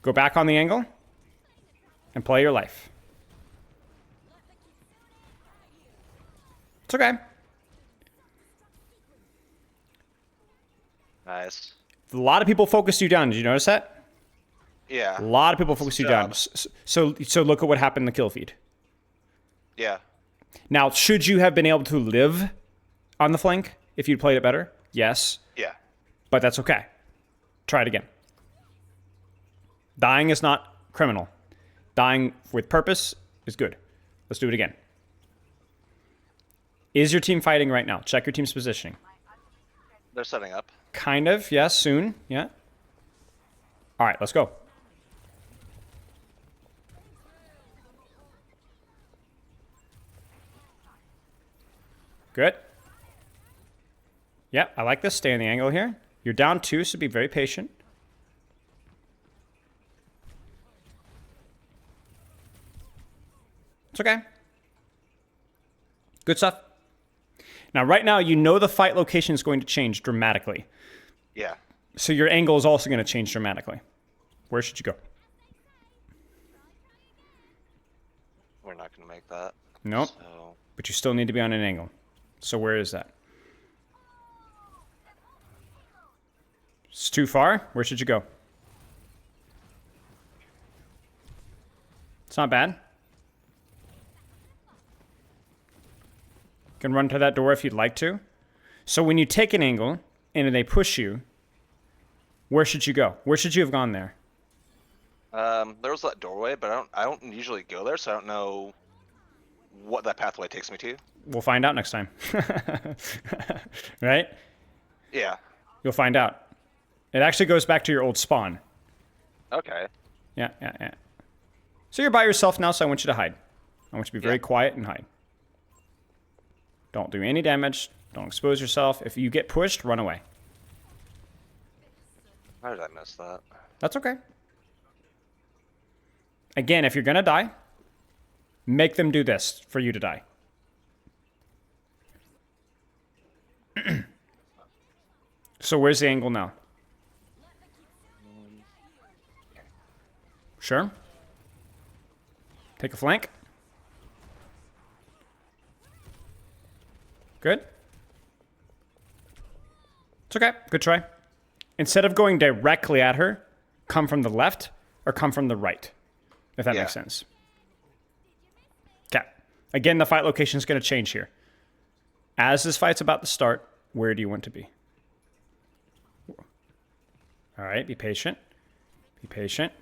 Go back on the angle and play your life. It's okay. Nice. A lot of people focused you down. Did you notice that? Yeah. A lot of people focused you down. So look at what happened in the kill feed. Yeah. Now, should you have been able to live on the flank if you'd played it better? Yes. Yeah. But that's okay. Try it again. Dying is not criminal. Dying with purpose is good. Let's do it again. Is your team fighting right now? Check your team's positioning. They're setting up. Kind of, yes, soon, yeah. All right, let's go. Good. Yeah, I like this. Stay in the angle here. You're down 2, so be very patient. It's okay. Good stuff. Now, right now, you know the fight location is going to change dramatically. Yeah. So your angle is also going to change dramatically. Where should you go? We're not going to make that. Nope. So... But you still need to be on an angle. So where is that? It's too far. Where should you go? It's not bad. You can run to that door if you'd like to. So when you take an angle and they push you, where should you go? Where should you have gone there? There was that doorway, but I don't usually go there, so I don't know what that pathway takes me to. We'll find out next time. Right? Yeah. You'll find out. It actually goes back to your old spawn. Okay. Yeah. So you're by yourself now, so I want you to hide. I want you to be very quiet and hide. Don't do any damage. Don't expose yourself. If you get pushed, run away. How did I miss that? That's okay. Again, if you're going to die, make them do this for you to die. So where's the angle now? Sure. Take a flank. Good. It's okay. Good try. Instead of going directly at her, come from the left or come from the right, if that makes sense. Okay. Again, the fight location is going to change here. As this fight's about to start, where do you want to be? All right, be patient. Be patient.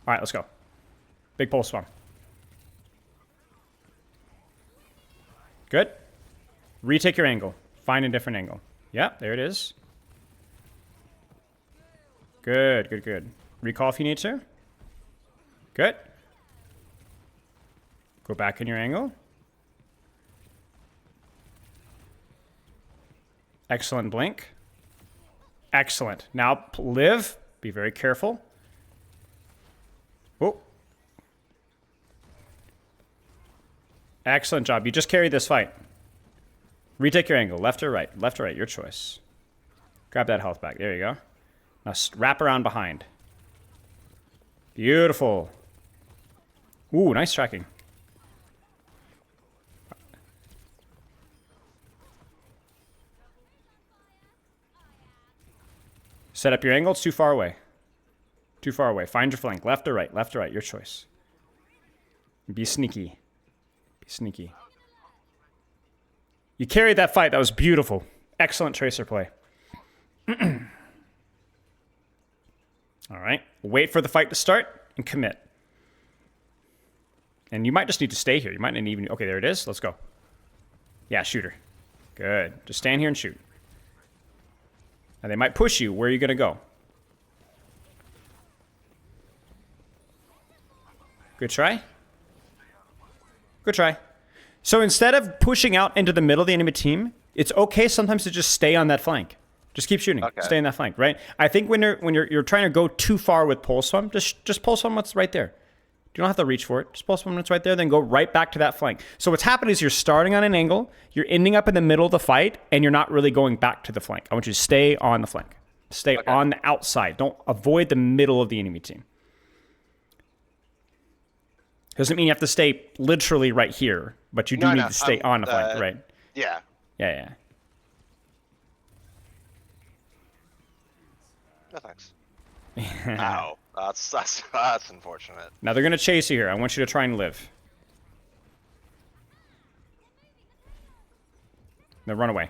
All right, let's go. Big pulse bomb. Good. Retake your angle. Find a different angle. Yeah, there it is. Good. Recall if you need to. Good. Go back in your angle. Excellent blink. Excellent. Now live. Be very careful. Oh. Excellent job. You just carried this fight. Retake your angle. Left or right? Left or right? Your choice. Grab that health back. There you go. Now wrap around behind. Beautiful. Ooh, nice tracking. Set up your angle. It's too far away. Too far away. Find your flank. Left or right? Left or right? Your choice. Be sneaky. Be sneaky. You carried that fight. That was beautiful. Excellent Tracer play. All right. Wait for the fight to start and commit. And you might just need to stay here. You might not even... Okay, there it is. Let's go. Yeah, shoot her. Good. Just stand here and shoot. And they might push you. Where are you going to go? Good try. Good try. So instead of pushing out into the middle of the enemy team, it's okay sometimes to just stay on that flank. Just keep shooting. Okay. Stay on that flank, right? I think when you're trying to go too far with pulse swim, just pulse swim what's right there. You don't have to reach for it. Just pulse swim what's right there, then go right back to that flank. So what's happening is you're starting on an angle, you're ending up in the middle of the fight, and you're not really going back to the flank. I want you to stay on the flank. Stay on the outside. Don't avoid the middle of the enemy team. Doesn't mean you have to stay literally right here, but you do need to stay on the flank, right? Yeah. Yeah. No thanks. Ow. That's unfortunate. Now they're going to chase you here. I want you to try and live. Now run away.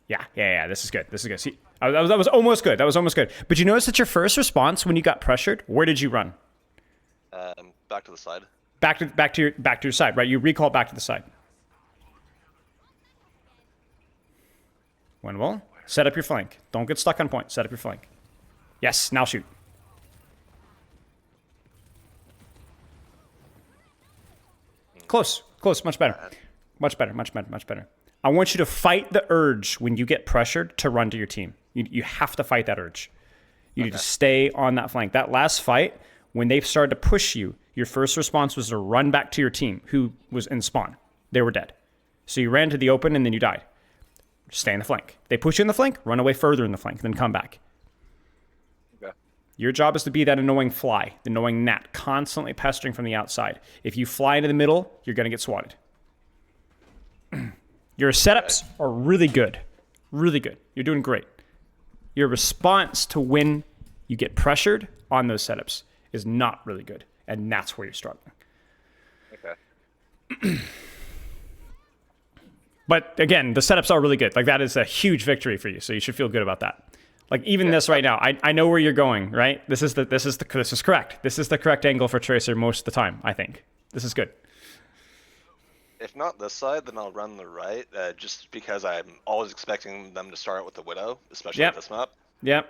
Yeah. This is good. This is good. See, that was almost good. That was almost good. But you notice that your first response when you got pressured, where did you run? Back to the side. Back to your side, right? You recall back to the side. Winnable. Set up your flank. Don't get stuck on point. Set up your flank. Yes, now shoot. Close. Much better. Much better. I want you to fight the urge when you get pressured to run to your team. You have to fight that urge. You need to stay on that flank. That last fight, when they started to push you, your first response was to run back to your team who was in spawn. They were dead. So you ran to the open and then you died. Stay in the flank. They push you in the flank, run away further in the flank, then come back. Okay. Your job is to be that annoying fly, the annoying gnat, constantly pestering from the outside. If you fly into the middle, you're going to get swatted. Your setups are really good. Really good. You're doing great. Your response to when you get pressured on those setups is not really good. And that's where you're struggling. Okay. But again, the setups are really good. Like that is a huge victory for you. So you should feel good about that. Like even this right now, I know where you're going, right? This is correct. This is the correct angle for Tracer most of the time, I think. This is good. If not this side, then I'll run the right, just because I'm always expecting them to start with the Widow, especially with this map. Yeah.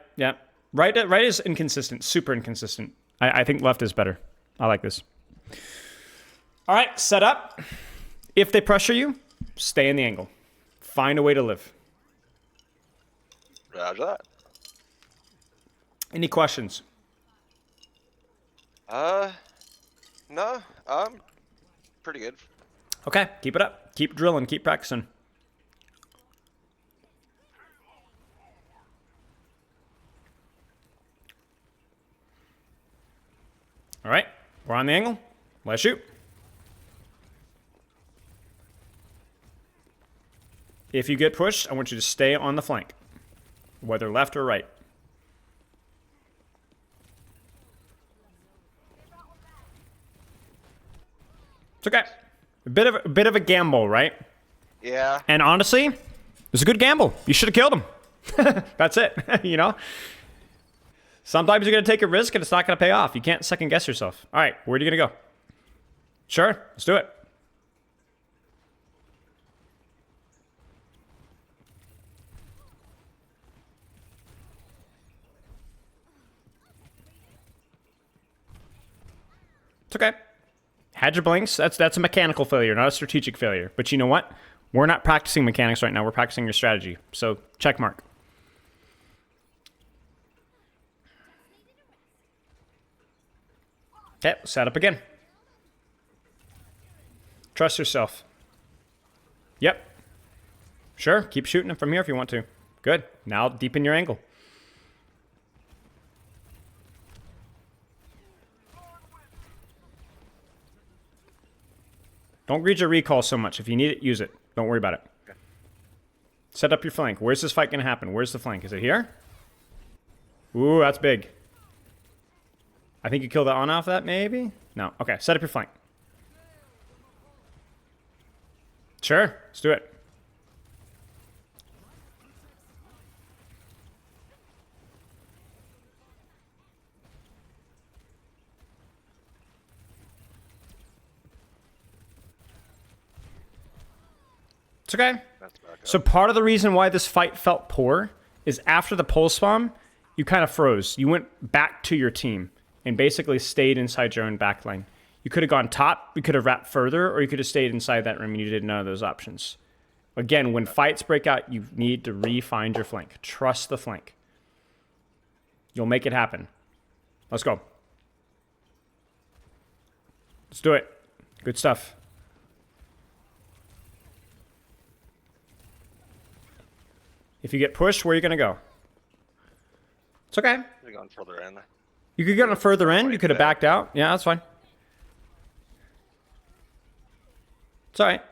Right is inconsistent, super inconsistent. I think left is better. I like this. All right, set up. If they pressure you, stay in the angle. Find a way to live. Roger that. Any questions? No, I'm pretty good. Okay, keep it up. Keep drilling, keep practicing. All right, we're on the angle. Let's shoot. If you get pushed, I want you to stay on the flank, whether left or right. It's okay. A bit of a gamble, right? Yeah. And honestly, it was a good gamble. You should have killed him. That's it. You know? Sometimes you're going to take a risk and it's not going to pay off. You can't second guess yourself. All right, where are you going to go? Sure, let's do it. It's okay. Had your blinks. That's a mechanical failure, not a strategic failure. But you know what? We're not practicing mechanics right now. We're practicing your strategy. So check mark. Okay, set up again. Trust yourself. Yep. Sure, keep shooting it from here if you want to. Good. Now deepen your angle. Don't greed your recall so much. If you need it, use it. Don't worry about it. Okay. Set up your flank. Where's this fight going to happen? Where's the flank? Is it here? Ooh, that's big. I think you killed that on off that, maybe? No. Okay, set up your flank. Sure, let's do it. It's okay. So part of the reason why this fight felt poor is after the pole spawn, you kind of froze. You went back to your team and basically stayed inside your own back lane. You could have gone top, you could have wrapped further, or you could have stayed inside that room and you did none of those options. Again, when fights break out, you need to re-find your flank. Trust the flank. You'll make it happen. Let's go. Let's do it. Good stuff. If you get pushed, where are you going to go? It's okay. We're going further in. You could get on a further end. You could have backed out. Yeah, that's fine. It's all right.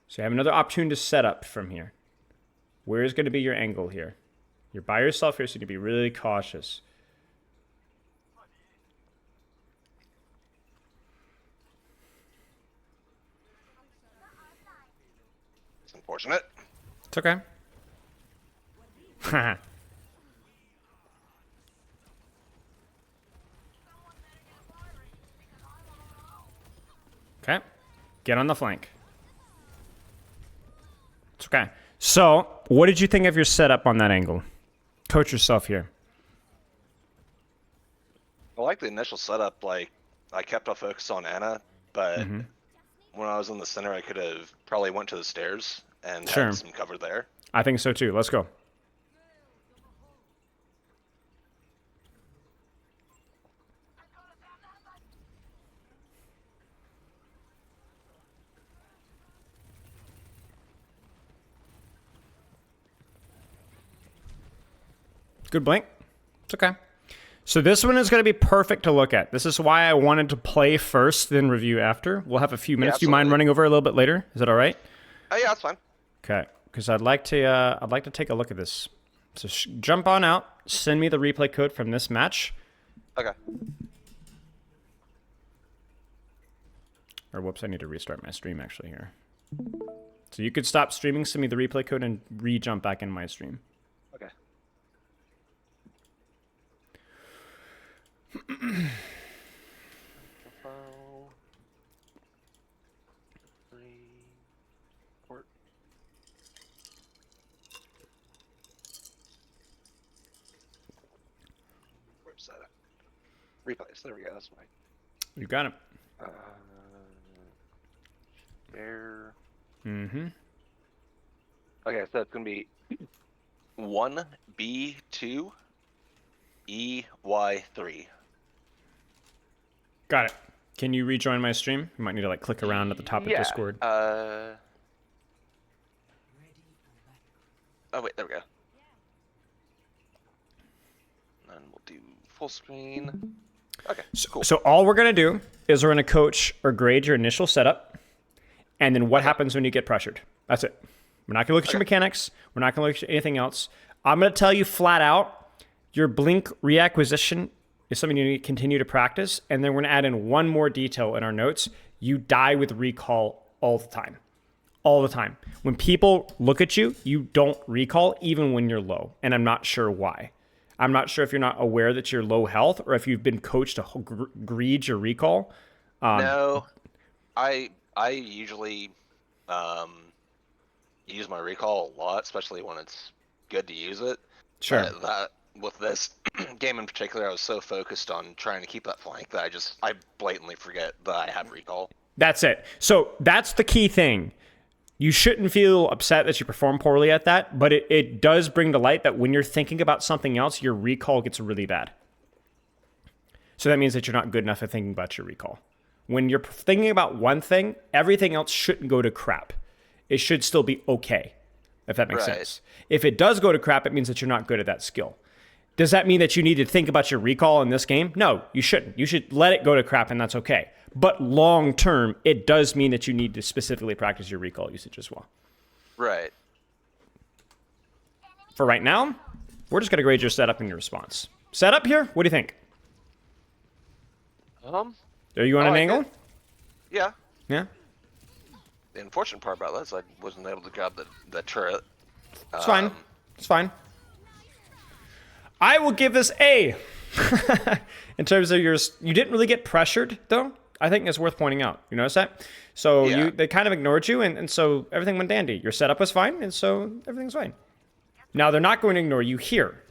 So you have another opportunity to set up from here. Where is going to be your angle here? You're by yourself here, so you need to be really cautious. It's unfortunate. It's okay. Okay. Get on the flank. It's okay. So, what did you think of your setup on that angle? Coach yourself here. I like the initial setup. Like, I kept a focus on Anna, but when I was in the center, I could have probably went to the stairs and Sure. had some cover there. I think so too. Let's go. Good blink. It's okay. So this one is going to be perfect to look at. This is why I wanted to play first, then review after. We'll have a few minutes. Do you mind absolutely. running over a little bit later? Is that all right? Oh yeah, that's fine. Okay. Because I'd like to take a look at this. So jump on out. Send me the replay code from this match. Okay. Or whoops, I need to restart my stream actually here. So you could stop streaming, send me the replay code, and re-jump back in my stream. Okay. Where's that? Replays. There we go. That's right. You got it. Share. Mm-hmm. Okay, so it's gonna be 1B2 EY3. Got it. Can you rejoin my stream? You might need to like click around at the top of Discord. Oh wait, there we go. And we'll do full screen. Okay, cool. So all we're gonna do is we're gonna coach or grade your initial setup, and then what happens when you get pressured. That's it. We're not gonna look at your mechanics. We're not gonna look at anything else. I'm gonna tell you flat out, your blink reacquisition is something you need to continue to practice, and then we're gonna add in one more detail in our notes. You die with recall all the time. All the time. When people look at you, you don't recall even when you're low, and I'm not sure why. I'm not sure if you're not aware that you're low health or if you've been coached to greed your recall. No, I usually use my recall a lot, especially when it's good to use it. Sure. That with this game in particular, I was so focused on trying to keep that flank that I blatantly forget that I have recall. That's it. So that's the key thing. You shouldn't feel upset that you perform poorly at that, but it does bring to light that when you're thinking about something else, your recall gets really bad. So that means that you're not good enough at thinking about your recall. When you're thinking about one thing, everything else shouldn't go to crap. It should still be okay, if that makes sense. If it does go to crap, it means that you're not good at that skill. Does that mean that you need to think about your recall in this game? No, you shouldn't. You should let it go to crap, and that's okay. But long term, it does mean that you need to specifically practice your recall usage as well. Right. For right now, we're just going to grade your setup and your response. Setup here, what do you think? Are you on an angle? Yeah. Yeah? The unfortunate part about that is I wasn't able to grab the turret. It's fine. It's fine. I will give this A. In terms of yours, you didn't really get pressured, though. I think it's worth pointing out. You notice that? So Yeah. they kind of ignored you, and so everything went dandy. Your setup was fine, and so everything's fine. Now, they're not going to ignore you here.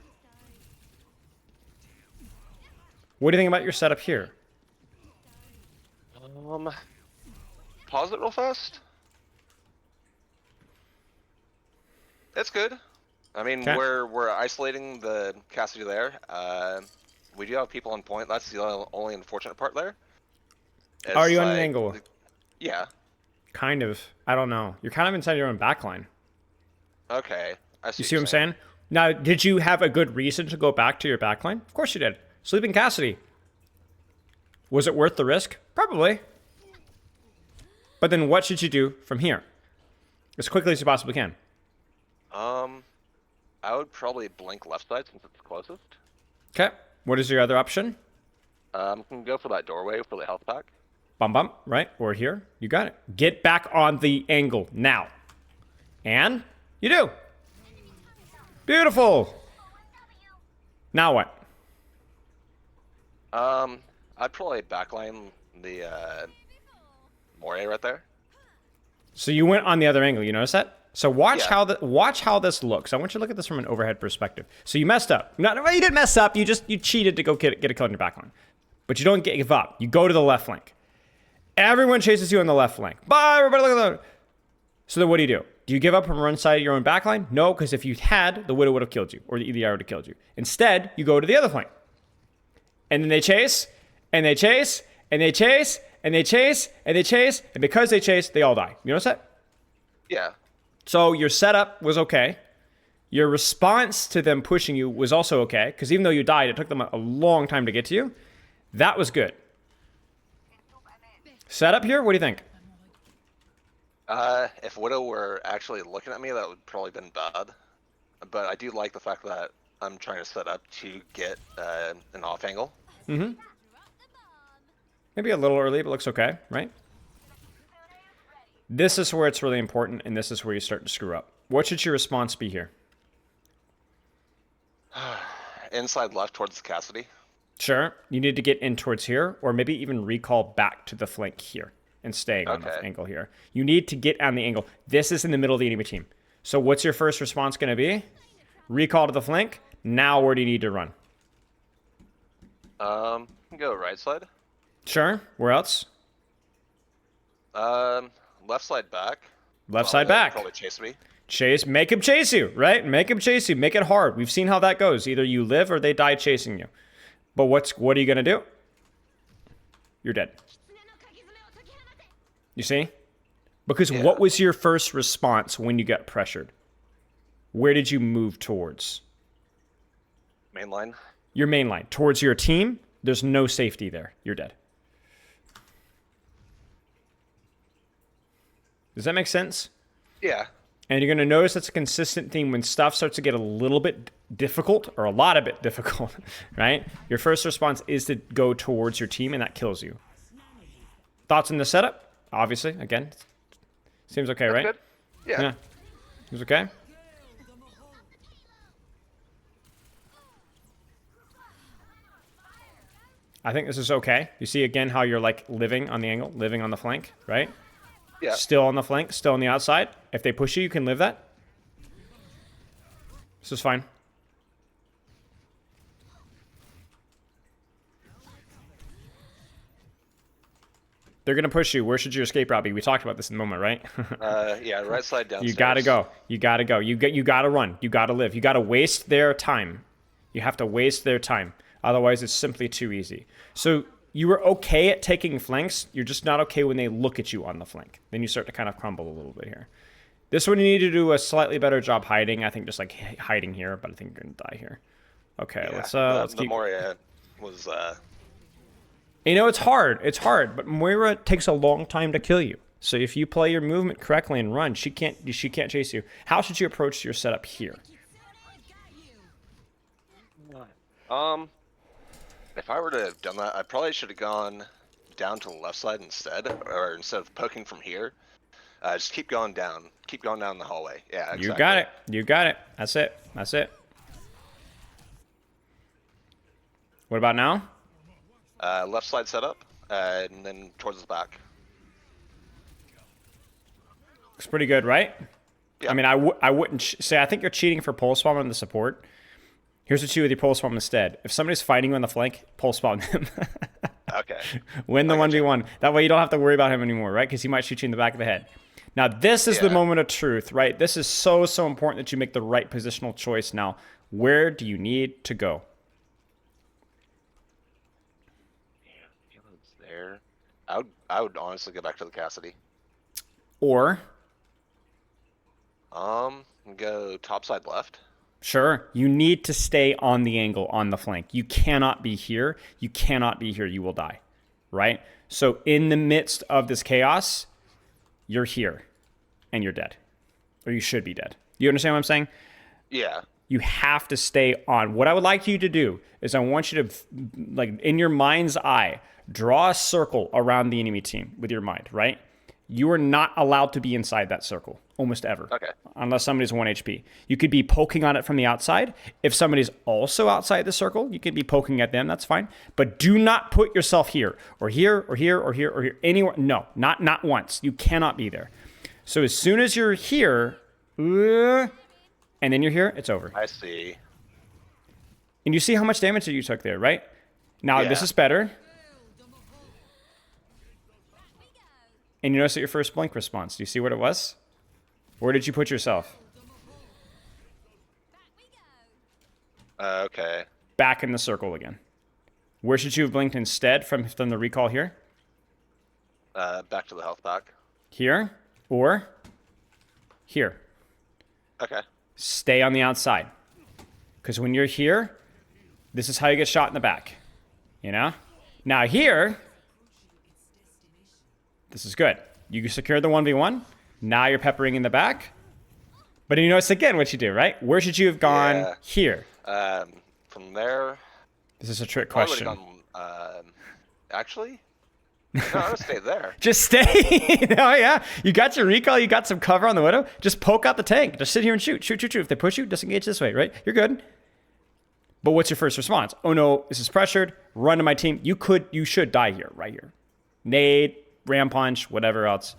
What do you think about your setup here? Pause it real fast. It's good. I mean, Okay. we're isolating the Cassidy there. We do have people on point. That's the only unfortunate part there. Are you on an like- angle? Yeah. Kind of. I don't know. You're kind of inside your own backline. Okay. I see. You see what I'm saying? Now, did you have a good reason to go back to your backline? Of course you did. Sleeping Cassidy. Was it worth the risk? Probably. But then what should you do from here? As quickly as you possibly can. I would probably blink left side since it's closest. Okay. What is your other option? Can go for that doorway for the health pack. Bum bum, right? Or here. You got it. Get back on the angle now. And you do. Beautiful. Now what? I'd probably backline the Moray right there. So you went on the other angle. You notice that? So watch Yeah. how this looks. I want you to look at this from an overhead perspective. So you messed up. No, you didn't mess up. You cheated to go get a kill in your backline. But you don't give up. You go to the left flank. Everyone chases you on the left flank. Bye, everybody. Look at that. So then what do? Do you give up and run side your own backline? No, because if you had, the Widow would have killed you, or the EDR would have killed you. Instead, you go to the other flank. And then they chase, and they chase, and they chase, and they chase, and they chase, and because they chase, they all die. You notice that? Yeah. So your setup was okay. Your response to them pushing you was also okay, because even though you died, it took them a long time to get to you. That was good. Setup here, what do you think? If Widow were actually looking at me, that would probably been bad. But I do like the fact that I'm trying to set up to get an off angle. Maybe a little early, but looks okay, right? This is where it's really important, and this is where you start to screw up. What should your response be here? Inside left towards Cassidy. Sure, you need to get in towards here, or maybe even recall back to the flank here and staying on the angle here. You need to get on the angle. This is in the middle of the enemy team. So what's your first response going to be? Recall to the flank. Now where do you need to run? Go right side. Sure. Where else? Left side back. Left side back. Probably chase me. Chase. Make him chase you, right? Make him chase you. Make it hard. We've seen how that goes. Either you live or they die chasing you. But what are you going to do? You're dead. You see? Because what was your first response when you got pressured? Where did you move towards? Main line. Your main line. Towards your team, there's no safety there. You're dead. Does that make sense? Yeah. And you're going to notice it's a consistent theme when stuff starts to get a little bit difficult, or a lot of it difficult, right? Your first response is to go towards your team, and that kills you. Thoughts on the setup? Obviously, again, seems okay, right? Good. Yeah. Seems okay? I think this is okay. You see again how you're like living on the angle, living on the flank, right? Yeah. Still on the flank, still on the outside. If they push you, you can live that. This is fine. They're gonna push you. Where should your escape route be? We talked about this in the moment, right? Yeah, right side downstairs. You gotta go. You gotta go. You gotta run. You gotta live. You gotta waste their time. You have to waste their time. Otherwise, it's simply too easy. So you were okay at taking flanks. You're just not okay when they look at you on the flank. Then you start to kind of crumble a little bit here. This one you need to do a slightly better job hiding. I think just like hiding here, but I think you're gonna die here. Okay, let's the keep. Moria was You know, it's hard. It's hard, but Moira takes a long time to kill you. So if you play your movement correctly and run, she can't chase you. How should you approach your setup here? If I were to have done that, I probably should have gone down to the left side instead, or instead of poking from here, just keep going down the hallway. Yeah, exactly. You got it. You got it. That's it. That's it. What about now? Left side setup, and then towards the back. Looks pretty good, right? Yeah. I mean, I wouldn't say I think you're cheating for pulse bomb on the support. Here's what you do with your pulse bomb instead. If somebody's fighting you on the flank, pulse bomb them. Okay. Win the 1v1. That way you don't have to worry about him anymore, right? Because he might shoot you in the back of the head. Now, this is the moment of truth, right? This is so important that you make the right positional choice. Now, where do you need to go? There. I would honestly go back to the Cassidy. Or, go topside left. sure, you need to stay on the angle, on the flank. You cannot be here. You cannot be here. You will die, right? So in the midst of this chaos, you're here and you're dead. Or you should be dead. You understand what I'm saying? Yeah. You have to stay on. What I would like you to do is I want you to, like, in your mind's eye, draw a circle around the enemy team with your mind, right? You are not allowed to be inside that circle, almost ever. Okay. Unless somebody's 1 HP. You could be poking on it from the outside. If somebody's also outside the circle, you could be poking at them. That's fine. But do not put yourself here, or here, or here, or here, or here. Anywhere. No, not once. You cannot be there. So as soon as you're here, and then you're here, it's over. I see. And you see how much damage that you took there, right? Now, this is better. And you notice that your first blink response. Do you see what it was? Where did you put yourself? Okay. Back in the circle again. Where should you have blinked instead from the recall here? Back to the health pack. Here or here. Okay. Stay on the outside. Because when you're here, this is how you get shot in the back. You know? Now here, this is good. You secure the 1v1. Now you're peppering in the back. But you notice again what you do, right? Where should you have gone? Yeah. Here. From there. This is a trick I question. would've gone, actually? No, I would stay there. Just stay. Oh, yeah. You got your recall. You got some cover on the Widow. Just poke out the tank. Just sit here and shoot. Shoot. If they push you, disengage this way, right? You're good. But what's your first response? Oh, no, this is pressured. Run to my team. You should die here, right here. Nade, ram punch, whatever else.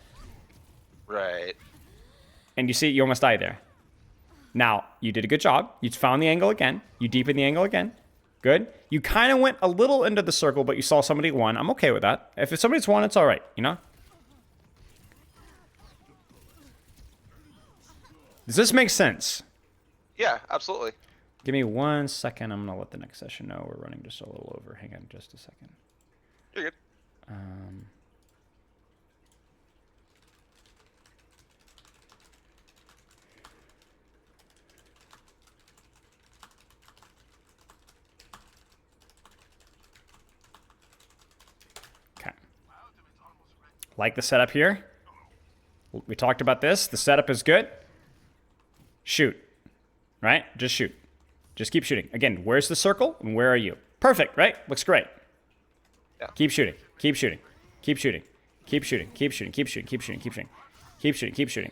Right. And you see, you almost die there. Now, you did a good job. You found the angle again. You deepened the angle again. Good. You kind of went a little into the circle, but you saw somebody won. I'm okay with that. If somebody's won, it's all right, you know? Does this make sense? Yeah, absolutely. Give me 1 second. I'm going to let the next session know we're running just a little over. Hang on just a second. You're good. Okay. Like the setup here? We talked about this. The setup is good. Shoot. Right? Just shoot. Just keep shooting. Again, where's the circle and where are you? Perfect, right? Looks great. Yeah. Keep shooting. Keep shooting. Keep shooting. Keep shooting. Keep shooting. Keep shooting. Keep shooting. Keep shooting. Keep shooting. Keep shooting.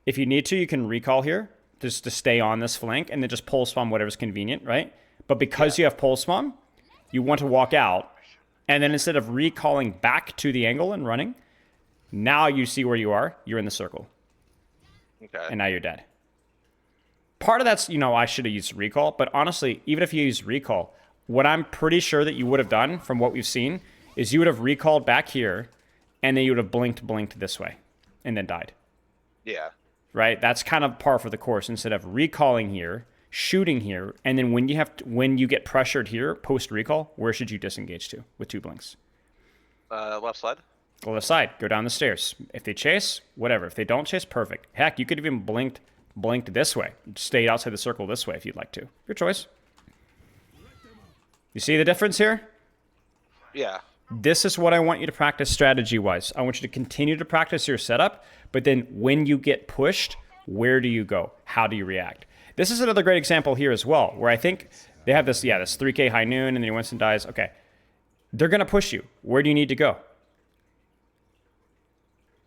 If you need to, you can recall here just to stay on this flank and then just pulse bomb whatever's convenient, right? But because you have pulse bomb, you want to walk out and then instead of recalling back to the angle and running, now you see where you are. You're in the circle. Okay. And now you're dead. Part of that's, I should have used recall, but honestly, even if you use recall, what I'm pretty sure that you would have done from what we've seen is you would have recalled back here and then you would have blinked this way, and then died. Yeah. Right? That's kind of par for the course. Instead of recalling here, shooting here, and then when you get pressured here post recall, where should you disengage to with 2 blinks? Left side. Go left side. Go down the stairs. If they chase, whatever. If they don't chase, perfect. Heck, you could even blinked this way. Stayed outside the circle this way if you'd like to. Your choice. You see the difference here? Yeah. This is what I want you to practice strategy-wise. I want you to continue to practice your setup, but then when you get pushed, where do you go? How do you react? This is another great example here as well, where I think they have this 3K high noon, and then Winston dies. Okay. They're going to push you. Where do you need to go?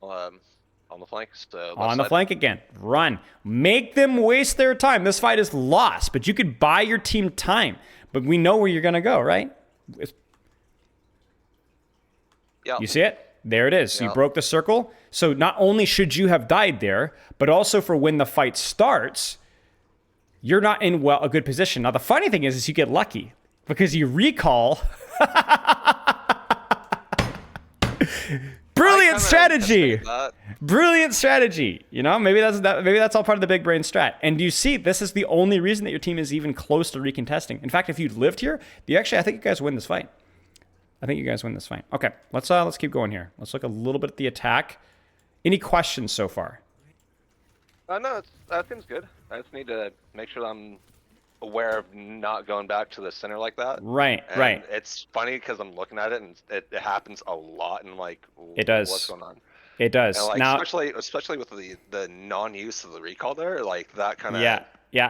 On the flank. So On the flank again. Run. Make them waste their time. This fight is lost, but you could buy your team time. But we know where you're going to go, right? Yeah. You see it? There it is. Yeah. You broke the circle. So not only should you have died there, but also for when the fight starts, you're not in a good position. Now, the funny thing is you get lucky because you recall. Brilliant strategy. Brilliant strategy. You know, maybe that's all part of the big brain strat. And you see, this is the only reason that your team is even close to recontesting. In fact, if you'd lived here, I think you guys win this fight. Okay, let's keep going here. Let's look a little bit at the attack. Any questions so far? No, that seems good. I just need to make sure I'm aware of not going back to the center like that. Right. It's funny because I'm looking at it and it happens a lot, and I'm like, it does. What's going on? It does. And like, now, especially with the non-use of the recall there, like that kind of. Yeah.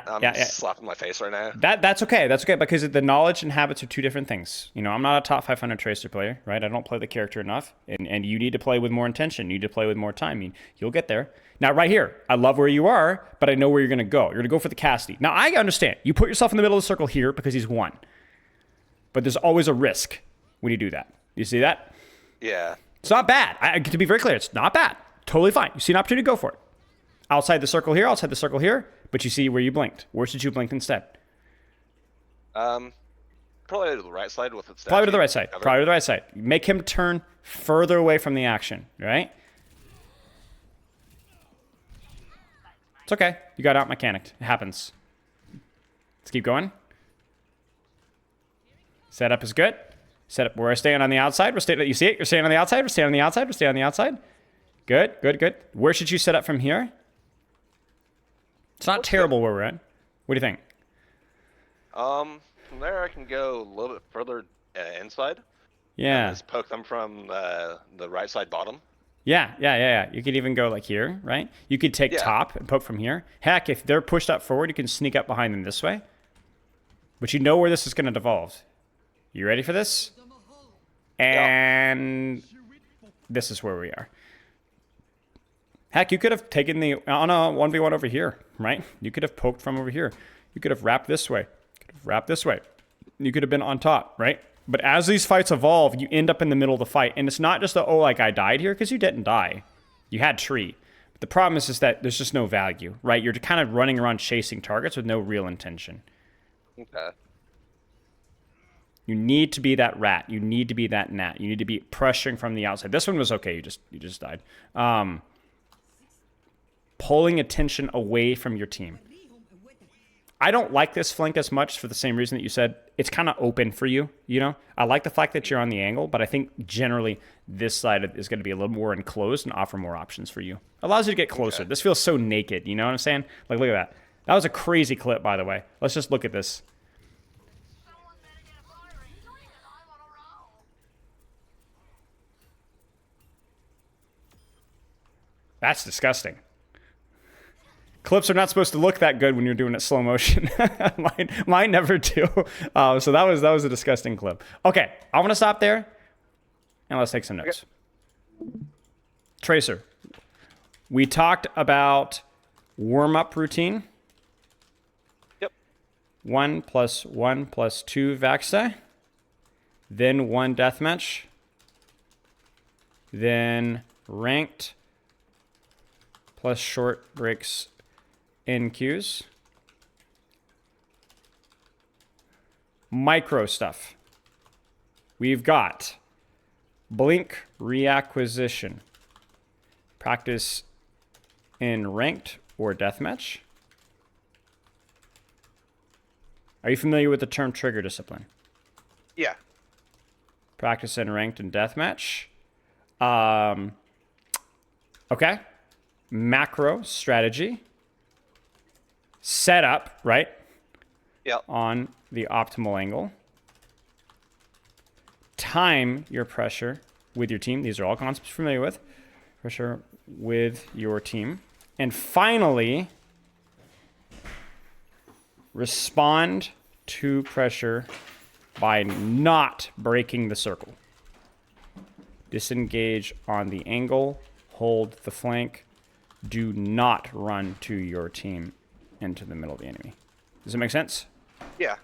I'm slapping my face right now. That's okay. That's okay because the knowledge and habits are 2 different things. You know, I'm not a top 500 Tracer player, right? I don't play the character enough, and you need to play with more intention. You need to play with more time. I mean, you'll get there. Now, right here, I love where you are, but I know where you're going to go. You're going to go for the Cassidy. Now, I understand. You put yourself in the middle of the circle here because he's 1. But there's always a risk when you do that. You see that? Yeah. It's not bad. To be very clear, it's not bad. Totally fine. You see an opportunity, go for it. Outside the circle here, but you see where you blinked. Where should you blink instead? Probably to the right side with its. Probably to the right side. Make him turn further away from the action, right? It's okay. You got out mechanicked. It happens. Let's keep going. Setup is good. Setup. We're staying on the outside. You see it? You're staying on the outside. We're staying on the outside. Good. Where should you set up from here? It's not terrible where we're at. What do you think? From there I can go a little bit further inside. Yeah. And just poke them from the right side bottom. Yeah. You could even go like here, right? You could take top and poke from here. Heck, if they're pushed up forward, you can sneak up behind them this way. But you know where this is going to devolve. You ready for this? And this is where we are. Heck, you could have taken on a 1v1 over here, right? You could have poked from over here. You could have wrapped this way. You could have been on top, right? But as these fights evolve, you end up in the middle of the fight. And it's not just I died here, because you didn't die. You had tree. But the problem is that there's just no value, right? You're kind of running around chasing targets with no real intention. Okay. You need to be that rat. You need to be that gnat. You need to be pressuring from the outside. This one was okay. You just died. Pulling attention away from your team. I don't like this flank as much for the same reason that you said. It's kind of open for you, you know? I like the fact that you're on the angle, but I think generally this side is going to be a little more enclosed and offer more options for you. Allows you to get closer. Okay. This feels so naked, you know what I'm saying? Like, look at that. That was a crazy clip, by the way. Let's just look at this. That's disgusting. Clips are not supposed to look that good when you're doing it slow motion. mine never do. So that was a disgusting clip. Okay, I want to stop there, and let's take some notes. Okay. Tracer, we talked about warm-up routine. Yep. 1 + 1 + 2 Vaxa. Then 1 deathmatch. Then ranked plus short breaks in queues. Micro stuff. We've got Blink reacquisition. Practice in ranked or deathmatch. Are you familiar with the term trigger discipline? Yeah. Practice in ranked and deathmatch. Okay. Macro strategy. Setup, right? Yep. On the optimal angle. Time your pressure with your team. These are all concepts you're familiar with. Pressure with your team. And finally, respond to pressure by not breaking the circle. Disengage on the angle, hold the flank. Do not run to your team into the middle of the enemy. Does it make sense? Yeah.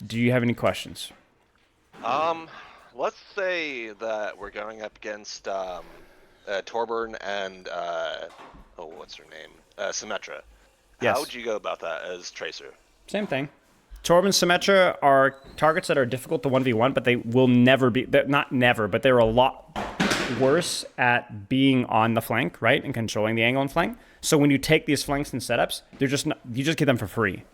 Do you have any questions? Let's say that we're going up against Torbjorn and what's her name? Symmetra. Yes. How would you go about that as Tracer? Same thing. Torb and Symmetra are targets that are difficult to 1v1, but they will never be, not never, but they're a lot worse at being on the flank, right? And controlling the angle and flank. So when you take these flanks and setups, they're just not, you just get them for free.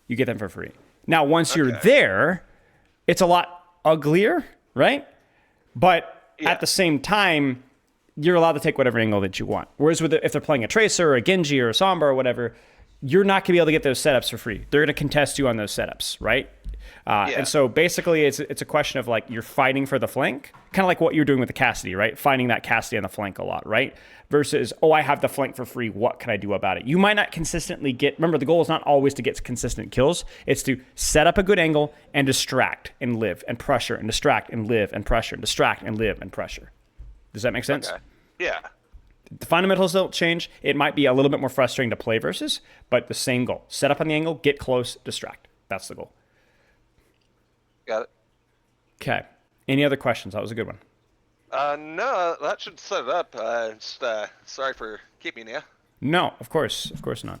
You get them for free. Now, once you're there, it's a lot uglier, right? But at the same time, you're allowed to take whatever angle that you want. Whereas if they're playing a Tracer or a Genji or a Sombra or whatever, you're not going to be able to get those setups for free. They're going to contest you on those setups, right? And so basically it's a question of like you're fighting for the flank, kind of like what you're doing with the Cassidy, right? Finding that Cassidy on the flank a lot, right? Versus, oh, I have the flank for free. What can I do about it? You might not consistently get, remember, the goal is not always to get consistent kills. It's to set up a good angle and distract and live and pressure and distract and live and pressure and distract and live and pressure. Does that make sense? Okay. Yeah. The fundamentals don't change. It might be a little bit more frustrating to play versus, but the same goal. Set up on the angle, get close, distract. That's the goal. Got it. Okay. Any other questions? That was a good one. No, that should set it up. Just sorry for keeping you. No, of course not.